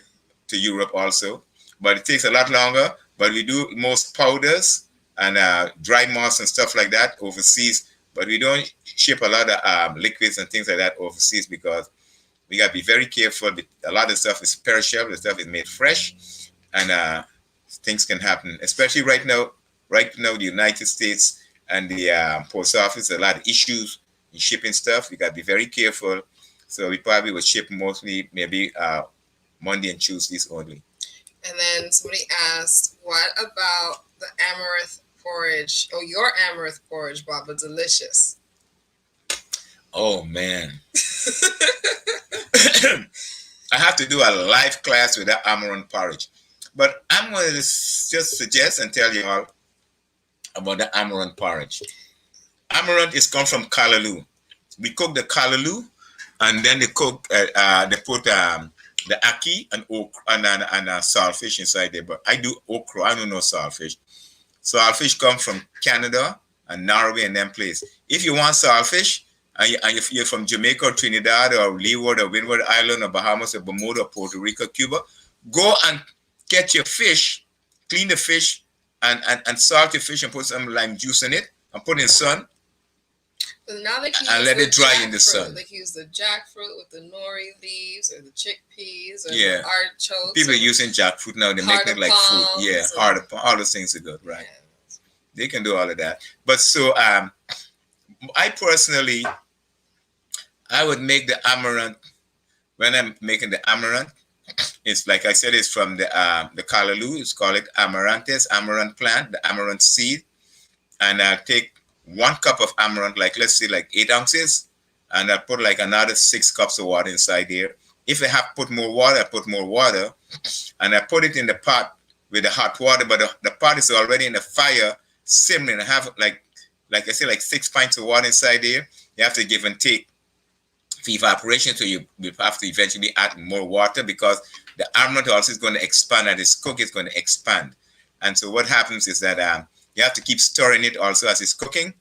to Europe also. But it takes a lot longer. But we do most powders and dry moss and stuff like that overseas. But we don't ship a lot of liquids and things like that overseas because we got to be very careful. A lot of stuff is perishable. The stuff is made fresh. and things can happen, especially right now. Right now, the United States and the post office, a lot of issues in shipping stuff. We got to be very careful. So we probably will ship mostly maybe Monday and Tuesdays only. And then somebody asked, what about the Amaranth Porridge? Oh, your Amaranth Porridge, Baba, delicious. Oh, man. I have to do a live class with that Amaranth Porridge. But I'm going to just suggest and tell you all about the Amaranth Porridge. Amaranth is come from callaloo. We cook the callaloo, and then they put the ackee and okra and saltfish inside there. But I do okra. I don't know saltfish. Saltfish come from Canada and Norway and them place. If you want saltfish, and you're from Jamaica or Trinidad or Leeward or Windward Island or Bahamas or Bermuda or Puerto Rico, Cuba, go and get your fish, clean the fish, and salt your fish and put some lime juice in it and put it in the sun. But now they can and let it dry in the sun. They can use the jackfruit with the nori leaves or the chickpeas or the artichokes. People are using jackfruit now. They make it like food. Yeah, hard of all those things are good, right? Yeah. They can do all of that. But so I personally, I would make the amaranth. When I'm making the amaranth, it's like I said, it's from the callaloo. It's called amaranthus, amaranth plant, the amaranth seed. And I'll take 1 cup of amaranth, like let's say like 8 ounces, and I'll put like another 6 cups of water inside there. If I have to put more water, I put more water, and I put it in the pot with the hot water, but the pot is already in the fire simmering. I have like I said, like 6 pints of water inside there. You have to give and take for evaporation, so you have to eventually add more water because the amaranth also is going to expand, and it's cooked, it's going to expand. And so what happens is that you have to keep stirring it also as it's cooking.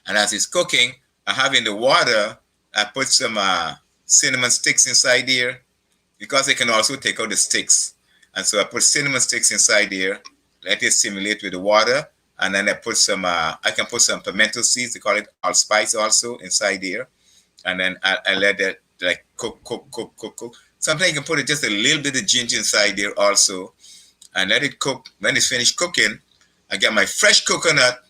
And as it's cooking, I have in the water, I put some cinnamon sticks inside there because they can also take out the sticks. And so I put cinnamon sticks inside there, let it simulate with the water. And then I put some, I can put some pimento seeds, they call it allspice also inside there. And then I let that like cook. Sometimes you can put just a little bit of ginger inside there also and let it cook. When it's finished cooking, I get my fresh coconut,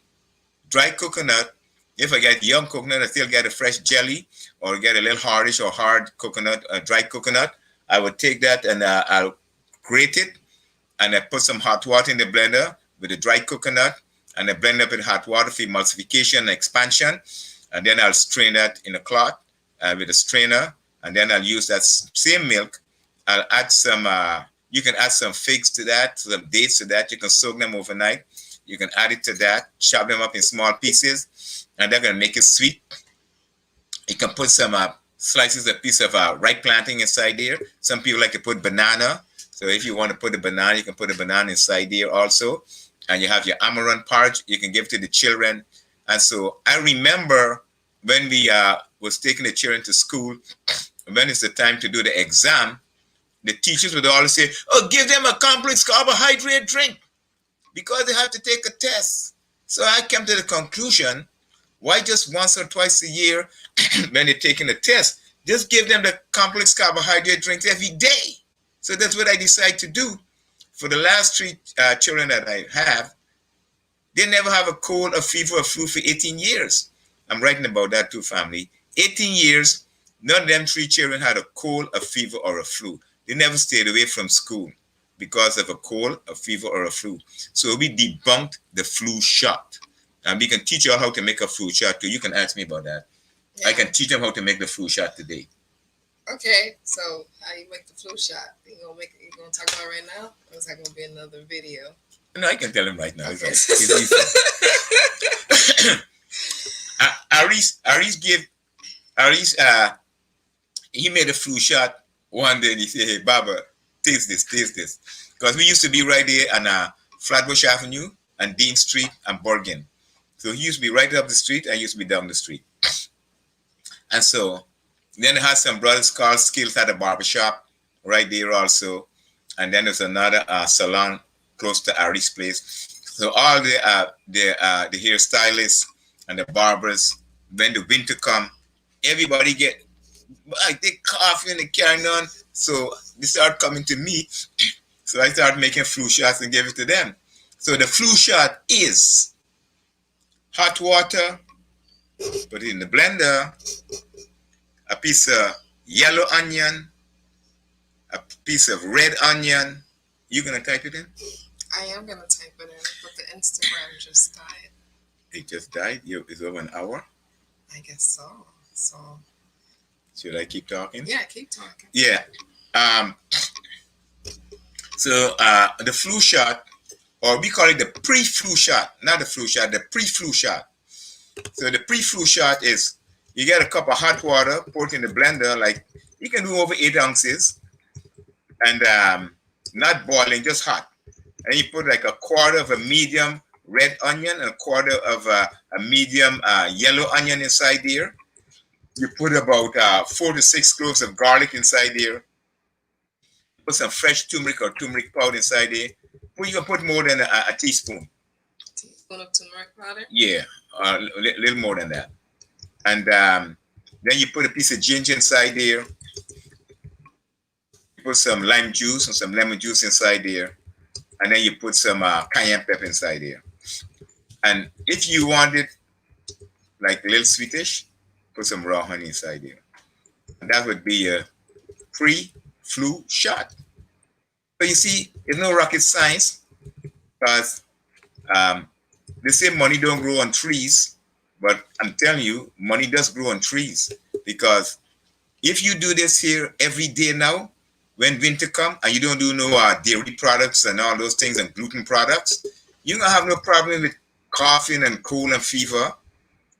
dry coconut. If I get young coconut, I still get a fresh jelly or get a little hardish or hard coconut, dry coconut. I would take that and I'll grate it and I put some hot water in the blender with the dry coconut and I blend up with hot water for emulsification and expansion. And then I'll strain that in a cloth with a strainer. And then I'll use that same milk. I'll add some, you can add some figs to that, some dates to that. You can soak them overnight. You can add it to that, chop them up in small pieces, and they're going to make it sweet. You can put some slices, a piece of ripe plantain inside there. Some people like to put banana. So if you want to put a banana, you can put a banana inside there also. And you have your amaranth porridge. You can give to the children. And so I remember when we was taking the children to school, when it's the time to do the exam, the teachers would always say, oh, give them a complex carbohydrate drink because they have to take a test. So I came to the conclusion, why just once or twice a year when they're taking a test, just give them the complex carbohydrate drinks every day. So that's what I decided to do. For the last 3 children that I have, they never have a cold, a fever, or flu for 18 years. I'm writing about that too, family. 18 years, none of them 3 children had a cold, a fever, or a flu. They never stayed away from school because of a cold, a fever, or a flu. So we debunked the flu shot. And we can teach you all how to make a flu shot too. You can ask me about that. Yeah. I can teach them how to make the flu shot today. Okay, so how you make the flu shot? You gonna talk about it right now? Or is that gonna be another video? No, I can tell him right now. Okay. Aris, he made a flu shot one day and he said, hey, Baba, taste this. Because we used to be right there on Flatbush Avenue and Dean Street and Bergen. So he used to be right up the street, I used to be down the street. And so then I had some brothers called Skills at a barbershop right there also. And then there's another salon close to Ari's place. So all the hairstylists and the barbers, when the winter come, everybody they cough and they carry on. So they start coming to me So I started making flu shots and gave it to them. So the flu shot is hot water, put it in the blender, a piece of yellow onion, a piece of red onion. You gonna type it in? I am gonna type it in, but the Instagram just died. It just died? It's over an hour? I guess so. So should I keep talking? Yeah, keep talking. Yeah. So the flu shot, or we call it the pre-flu shot, not the flu shot, the pre-flu shot. So the pre-flu shot is you get a cup of hot water, pour it in the blender, like you can do over 8 ounces, and not boiling, just hot. And you put like a quarter of a medium red onion and a quarter of a medium yellow onion inside there. You put about 4 to 6 cloves of garlic inside there. Put some fresh turmeric or turmeric powder inside there. You can put more than a teaspoon. Teaspoon of turmeric powder? Yeah, a little more than that. And then you put a piece of ginger inside there. You put some lime juice and some lemon juice inside there. And then you put some cayenne pepper inside there. And if you want it like a little sweetish, put some raw honey inside there. And that would be a pre-flu shot. So you see, it's no rocket science, because they say money don't grow on trees, but I'm telling you, money does grow on trees. Because if you do this here every day now, when winter comes and you don't do no dairy products and all those things and gluten products, you're going to have no problem with coughing and cold and fever.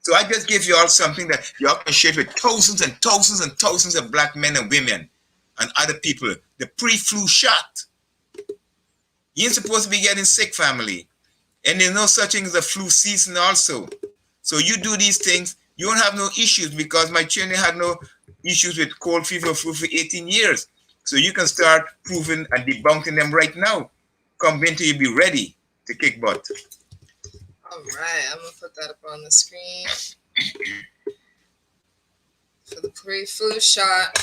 So I just give you all something that you all can share with thousands and thousands and thousands of black men and women and other people. The pre-flu shot. You ain't supposed to be getting sick, family. And there's no such thing as a flu season also. So you do these things, you won't have no issues, because my children had no issues with cold, fever, flu for 18 years. So you can start proving and debunking them right now. Come winter, you'll be ready to kick butt. All right, I'm going to put that up on the screen. For the pre-flu shot.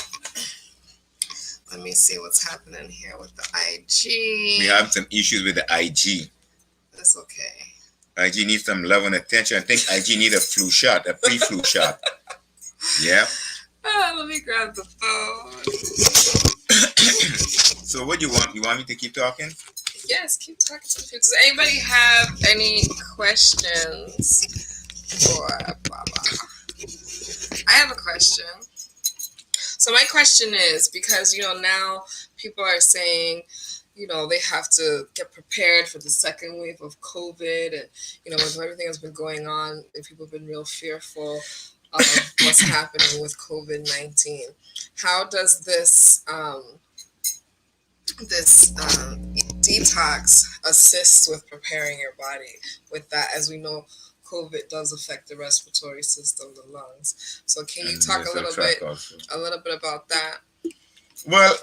Let me see what's happening here with the IG. We have some issues with the IG. That's okay. IG needs some love and attention. I think IG needs a flu shot, a pre-flu shot. Yeah. Let me grab the phone. So what do you want? You want me to keep talking? Yes, keep talking to the people. Does anybody have any questions for Baba? I have a question. So my question is, because, now people are saying, they have to get prepared for the second wave of COVID, and, with everything that's been going on, and people have been real fearful of what's happening with COVID-19. How does this detox assist with preparing your body with that? As we know, COVID does affect the respiratory system, the lungs. So can you talk a little bit about that? Well,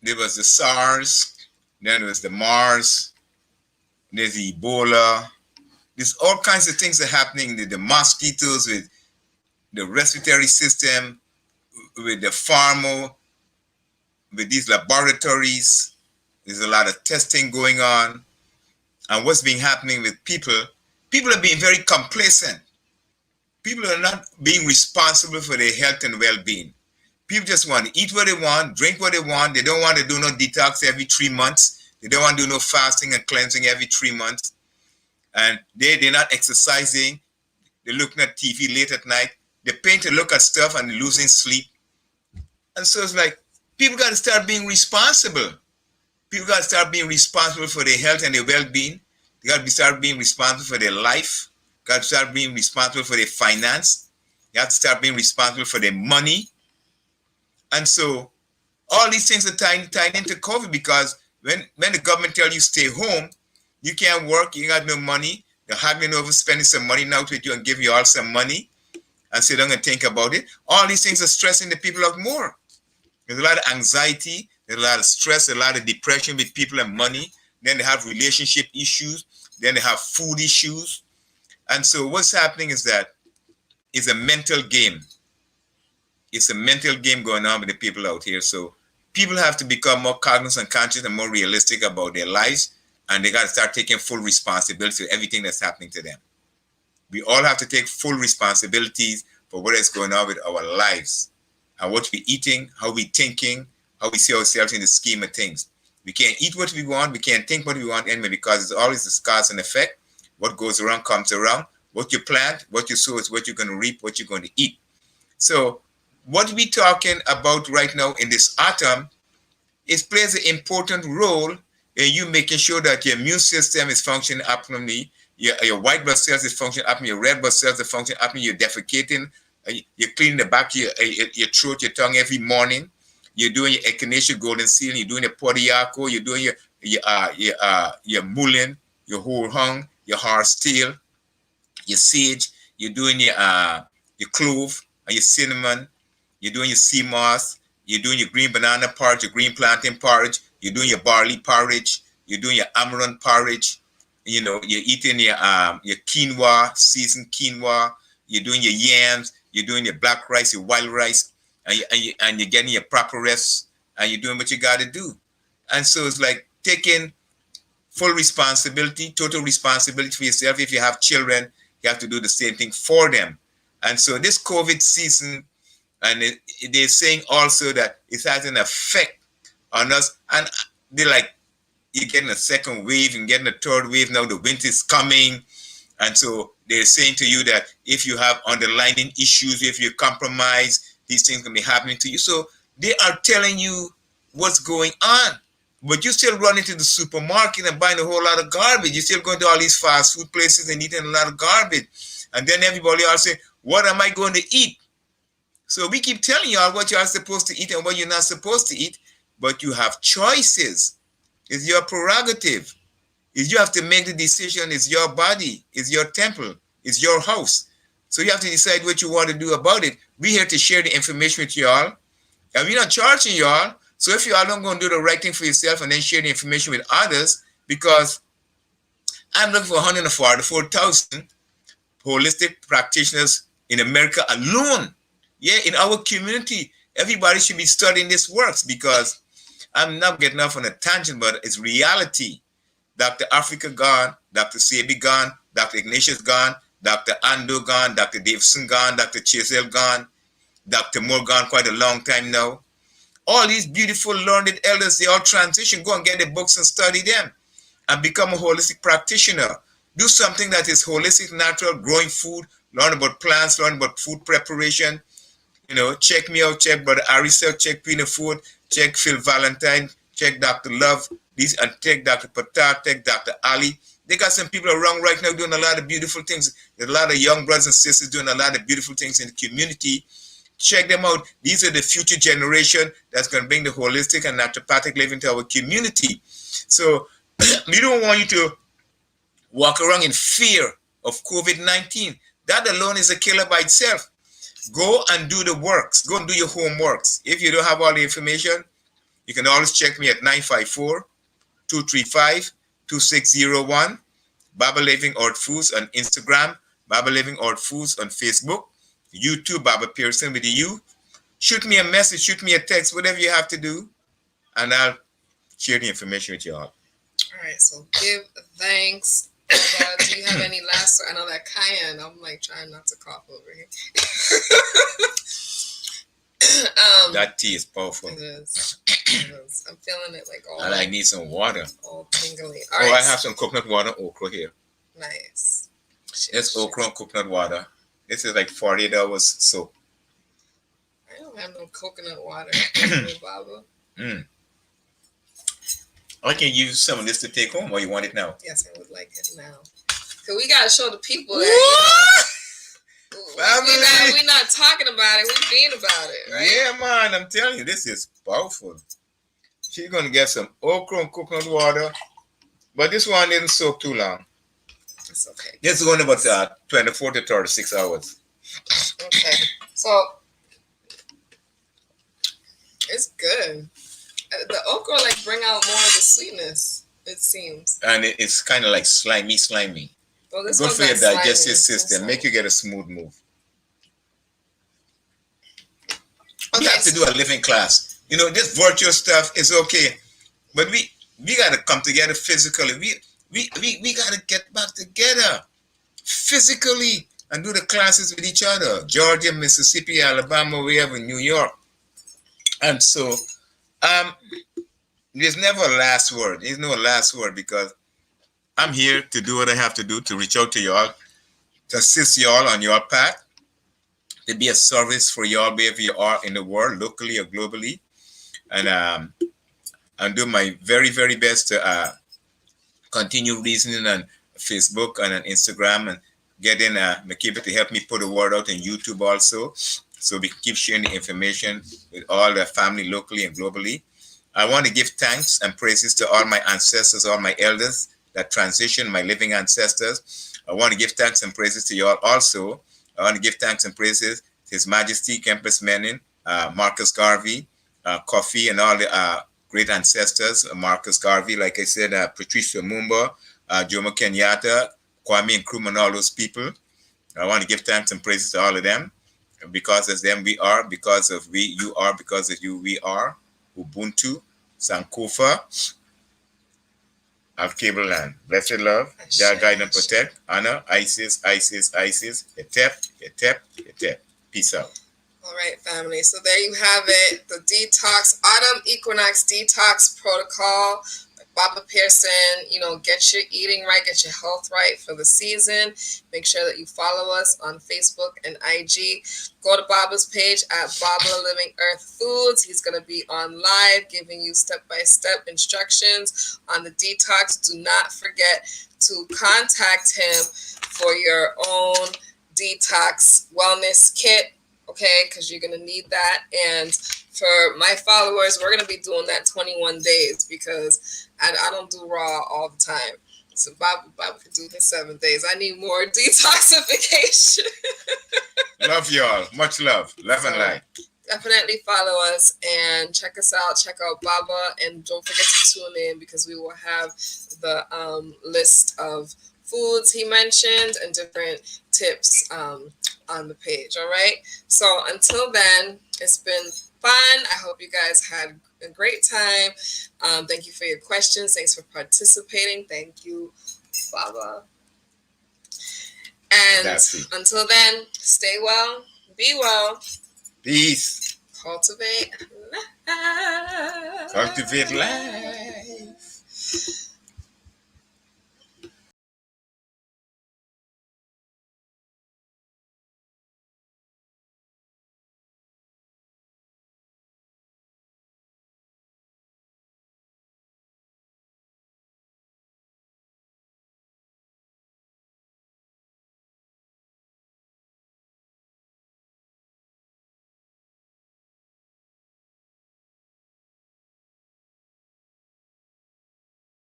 there was the SARS, then there was the MARS, there's the Ebola. There's all kinds of things that are happening. The mosquitoes, with the respiratory system, with the pharma, with these laboratories. There's a lot of testing going on. And what's been happening with people are being very complacent. People are not being responsible for their health and well-being. People just want to eat what they want, drink what they want. They don't want to do no detox every 3 months. They don't want to do no fasting and cleansing every 3 months. And they're not exercising. They're looking at TV late at night. They're paying to look at stuff and they're losing sleep. And so it's like, people got to start being responsible. People got to start being responsible for their health and their well-being. They got to start being responsible for their life. Got to start being responsible for their finance. They have to start being responsible for their money. And so all these things are tied into COVID, because when the government tells you stay home, you can't work, you got no money. They're haggling over spending some money now with you and give you all some money and sit down and think about it. All these things are stressing the people out more. There's a lot of anxiety, there's a lot of stress, a lot of depression with people and money. Then they have relationship issues. Then they have food issues. And so what's happening is that it's a mental game. It's a mental game going on with the people out here. So people have to become more cognizant and conscious and more realistic about their lives. And they got to start taking full responsibility for everything that's happening to them. We all have to take full responsibilities for what is going on with our lives and what we're eating, how we're thinking, how we see ourselves in the scheme of things. We can't eat what we want. We can't think what we want anyway, because it's always a cause and effect. What goes around comes around. What you plant, what you sow is what you're going to reap, what you're going to eat. So what we're talking about right now in this autumn, it plays an important role in you making sure that your immune system is functioning optimally, your white blood cells is functioning optimally, your red blood cells are functioning optimally, you're defecating, you're cleaning the back of your throat, your tongue every morning, you're doing your echinacea golden seal, you're doing your podiaco, you're doing your mullein, your whole hung, your horse-tail, your sage, you're doing your clove, and your cinnamon, you're doing your sea moss, you're doing your green banana porridge, your green plantain porridge, you're doing your barley porridge, you're doing your amaranth porridge, you know, you're eating your quinoa, seasoned quinoa, you're doing your yams, you're doing your black rice, your wild rice, and you're getting your proper rest, and you're doing what you got to do. And so it's like taking full responsibility, total responsibility for yourself. If you have children, you have to do the same thing for them. And so this COVID season, and they're saying also that it has an effect on us. And they're like, you're getting a second wave and getting a third wave. Now the winter is coming. And so they're saying to you that if you have underlying issues, if you compromise, these things can be happening to you. So they are telling you what's going on. But you still run into the supermarket and buying a whole lot of garbage. You're still going to all these fast food places and eating a lot of garbage. And then everybody else say, what am I going to eat? So we keep telling y'all what you are supposed to eat and what you're not supposed to eat. But you have choices. It's your prerogative. You have to make the decision. It's your body. It's your temple. It's your house. So you have to decide what you want to do about it. We're here to share the information with y'all. And we're not charging y'all. So if you all don't go and do the right thing for yourself and then share the information with others, because I'm looking for 144,000 holistic practitioners in America alone. Yeah, in our community, everybody should be studying this works, because I'm not getting off on a tangent, but it's reality. Dr. Africa gone, Dr. Sebi gone, Dr. Ignatius gone, Dr. Ando gone, Dr. Davison gone, Dr. Chisel gone, Dr. Moore gone quite a long time now. All these beautiful learned elders, they all transition. Go and get the books and study them and become a holistic practitioner. Do something that is holistic, natural, growing food, learn about plants, learn about food preparation. You know, check me out, check Brother Arisa, check Pina Food, check Phil Valentine, check Dr. Love, these, and check Dr. Patat, check Dr. Ali. They got some people around right now doing a lot of beautiful things. There's a lot of young brothers and sisters doing a lot of beautiful things in the community. Check them out. These are the future generation that's going to bring the holistic and naturopathic living to our community. So we don't want you to walk around in fear of COVID-19. That alone is a killer by itself. Go and do the works. Go and do your homeworks. If you don't have all the information, you can always check me at 954-235-2601. Baba Living Earth Foods on Instagram, Baba Living Earth Foods on Facebook, YouTube, Baba Pearsun with the U. Shoot me a message, shoot me a text, whatever you have to do, and I'll share the information with you all. All right, so give thanks. Do you have any last? I know that cayenne. I'm like trying not to cough over here. That tea is powerful. It is. It is. I'm feeling it like all. And I need some water. All tingly. All right. I have some coconut water, okra here. Nice. It's okra and coconut water. This is like 48 hours soap. I don't have no coconut water, Baba. I can use some of this to take home, or you want it now? Yes, I would like it now. Cause we gotta show the people that we're not talking about it. We're being about it, right? Yeah, man. I'm telling you, this is powerful. She's gonna get some okra and coconut water, but this one didn't soak too long. It's okay. This is only about 24 to 36 hours. Okay, so it's good. The okra like bring out more of the sweetness, it seems. And it's kind of like slimy. Well, this good for your digestive system. Also. Make you get a smooth move. We have to do a living class. You know, this virtual stuff is okay, but we got to come together physically. We got to get back together physically and do the classes with each other. Georgia, Mississippi, Alabama, wherever, New York. And so, there's never a last word. There's no last word because I'm here to do what I have to do to reach out to y'all, to assist y'all on your path, to be a service for y'all wherever you are in the world, locally or globally. And do my very, very best to continue reasoning on Facebook and on Instagram and getting Makiba to help me put the word out on YouTube also, so we can keep sharing the information with all the family locally and globally. I want to give thanks and praises to all my ancestors, all my elders that transitioned, my living ancestors. I want to give thanks and praises to you all also. I want to give thanks and praises to His Majesty Kempis Menin, Marcus Garvey, Kofi, and all the great ancestors, Marcus Garvey, like I said, Patrice Lumumba, Jomo Kenyatta, Kwame Nkrumah, and all those people. I want to give thanks and praises to all of them. Because of them we are, because of we you are, because of you we are. Ubuntu, Sankofa, Alkable Land. Blessed love, Jah guide and protect, honor, Isis, Isis, Isis, Etep, Etep, Etep. Peace out. All right, family. So there you have it. The Detox, Autumn Equinox Detox Protocol by Baba Pearsun. You know, get your eating right, get your health right for the season. Make sure that you follow us on Facebook and IG. Go to Baba's page at Baba Living Earth Foods. He's going to be on live giving you step-by-step instructions on the detox. Do not forget to contact him for your own detox wellness kit. Okay, because you're going to need that. And for my followers, we're going to be doing that 21 days because I don't do raw all the time. So Bob could do his 7 days. I need more detoxification. Love y'all. Much love. Love and light. Definitely follow us and check us out. Check out Baba. And don't forget to tune in because we will have the list of foods he mentioned and different tips on the page. All right. So until then, it's been fun. I hope you guys had a great time. Thank you for your questions. Thanks for participating. Thank you, Baba. And until then, stay well, be well. Peace. Cultivate. Cultivate life.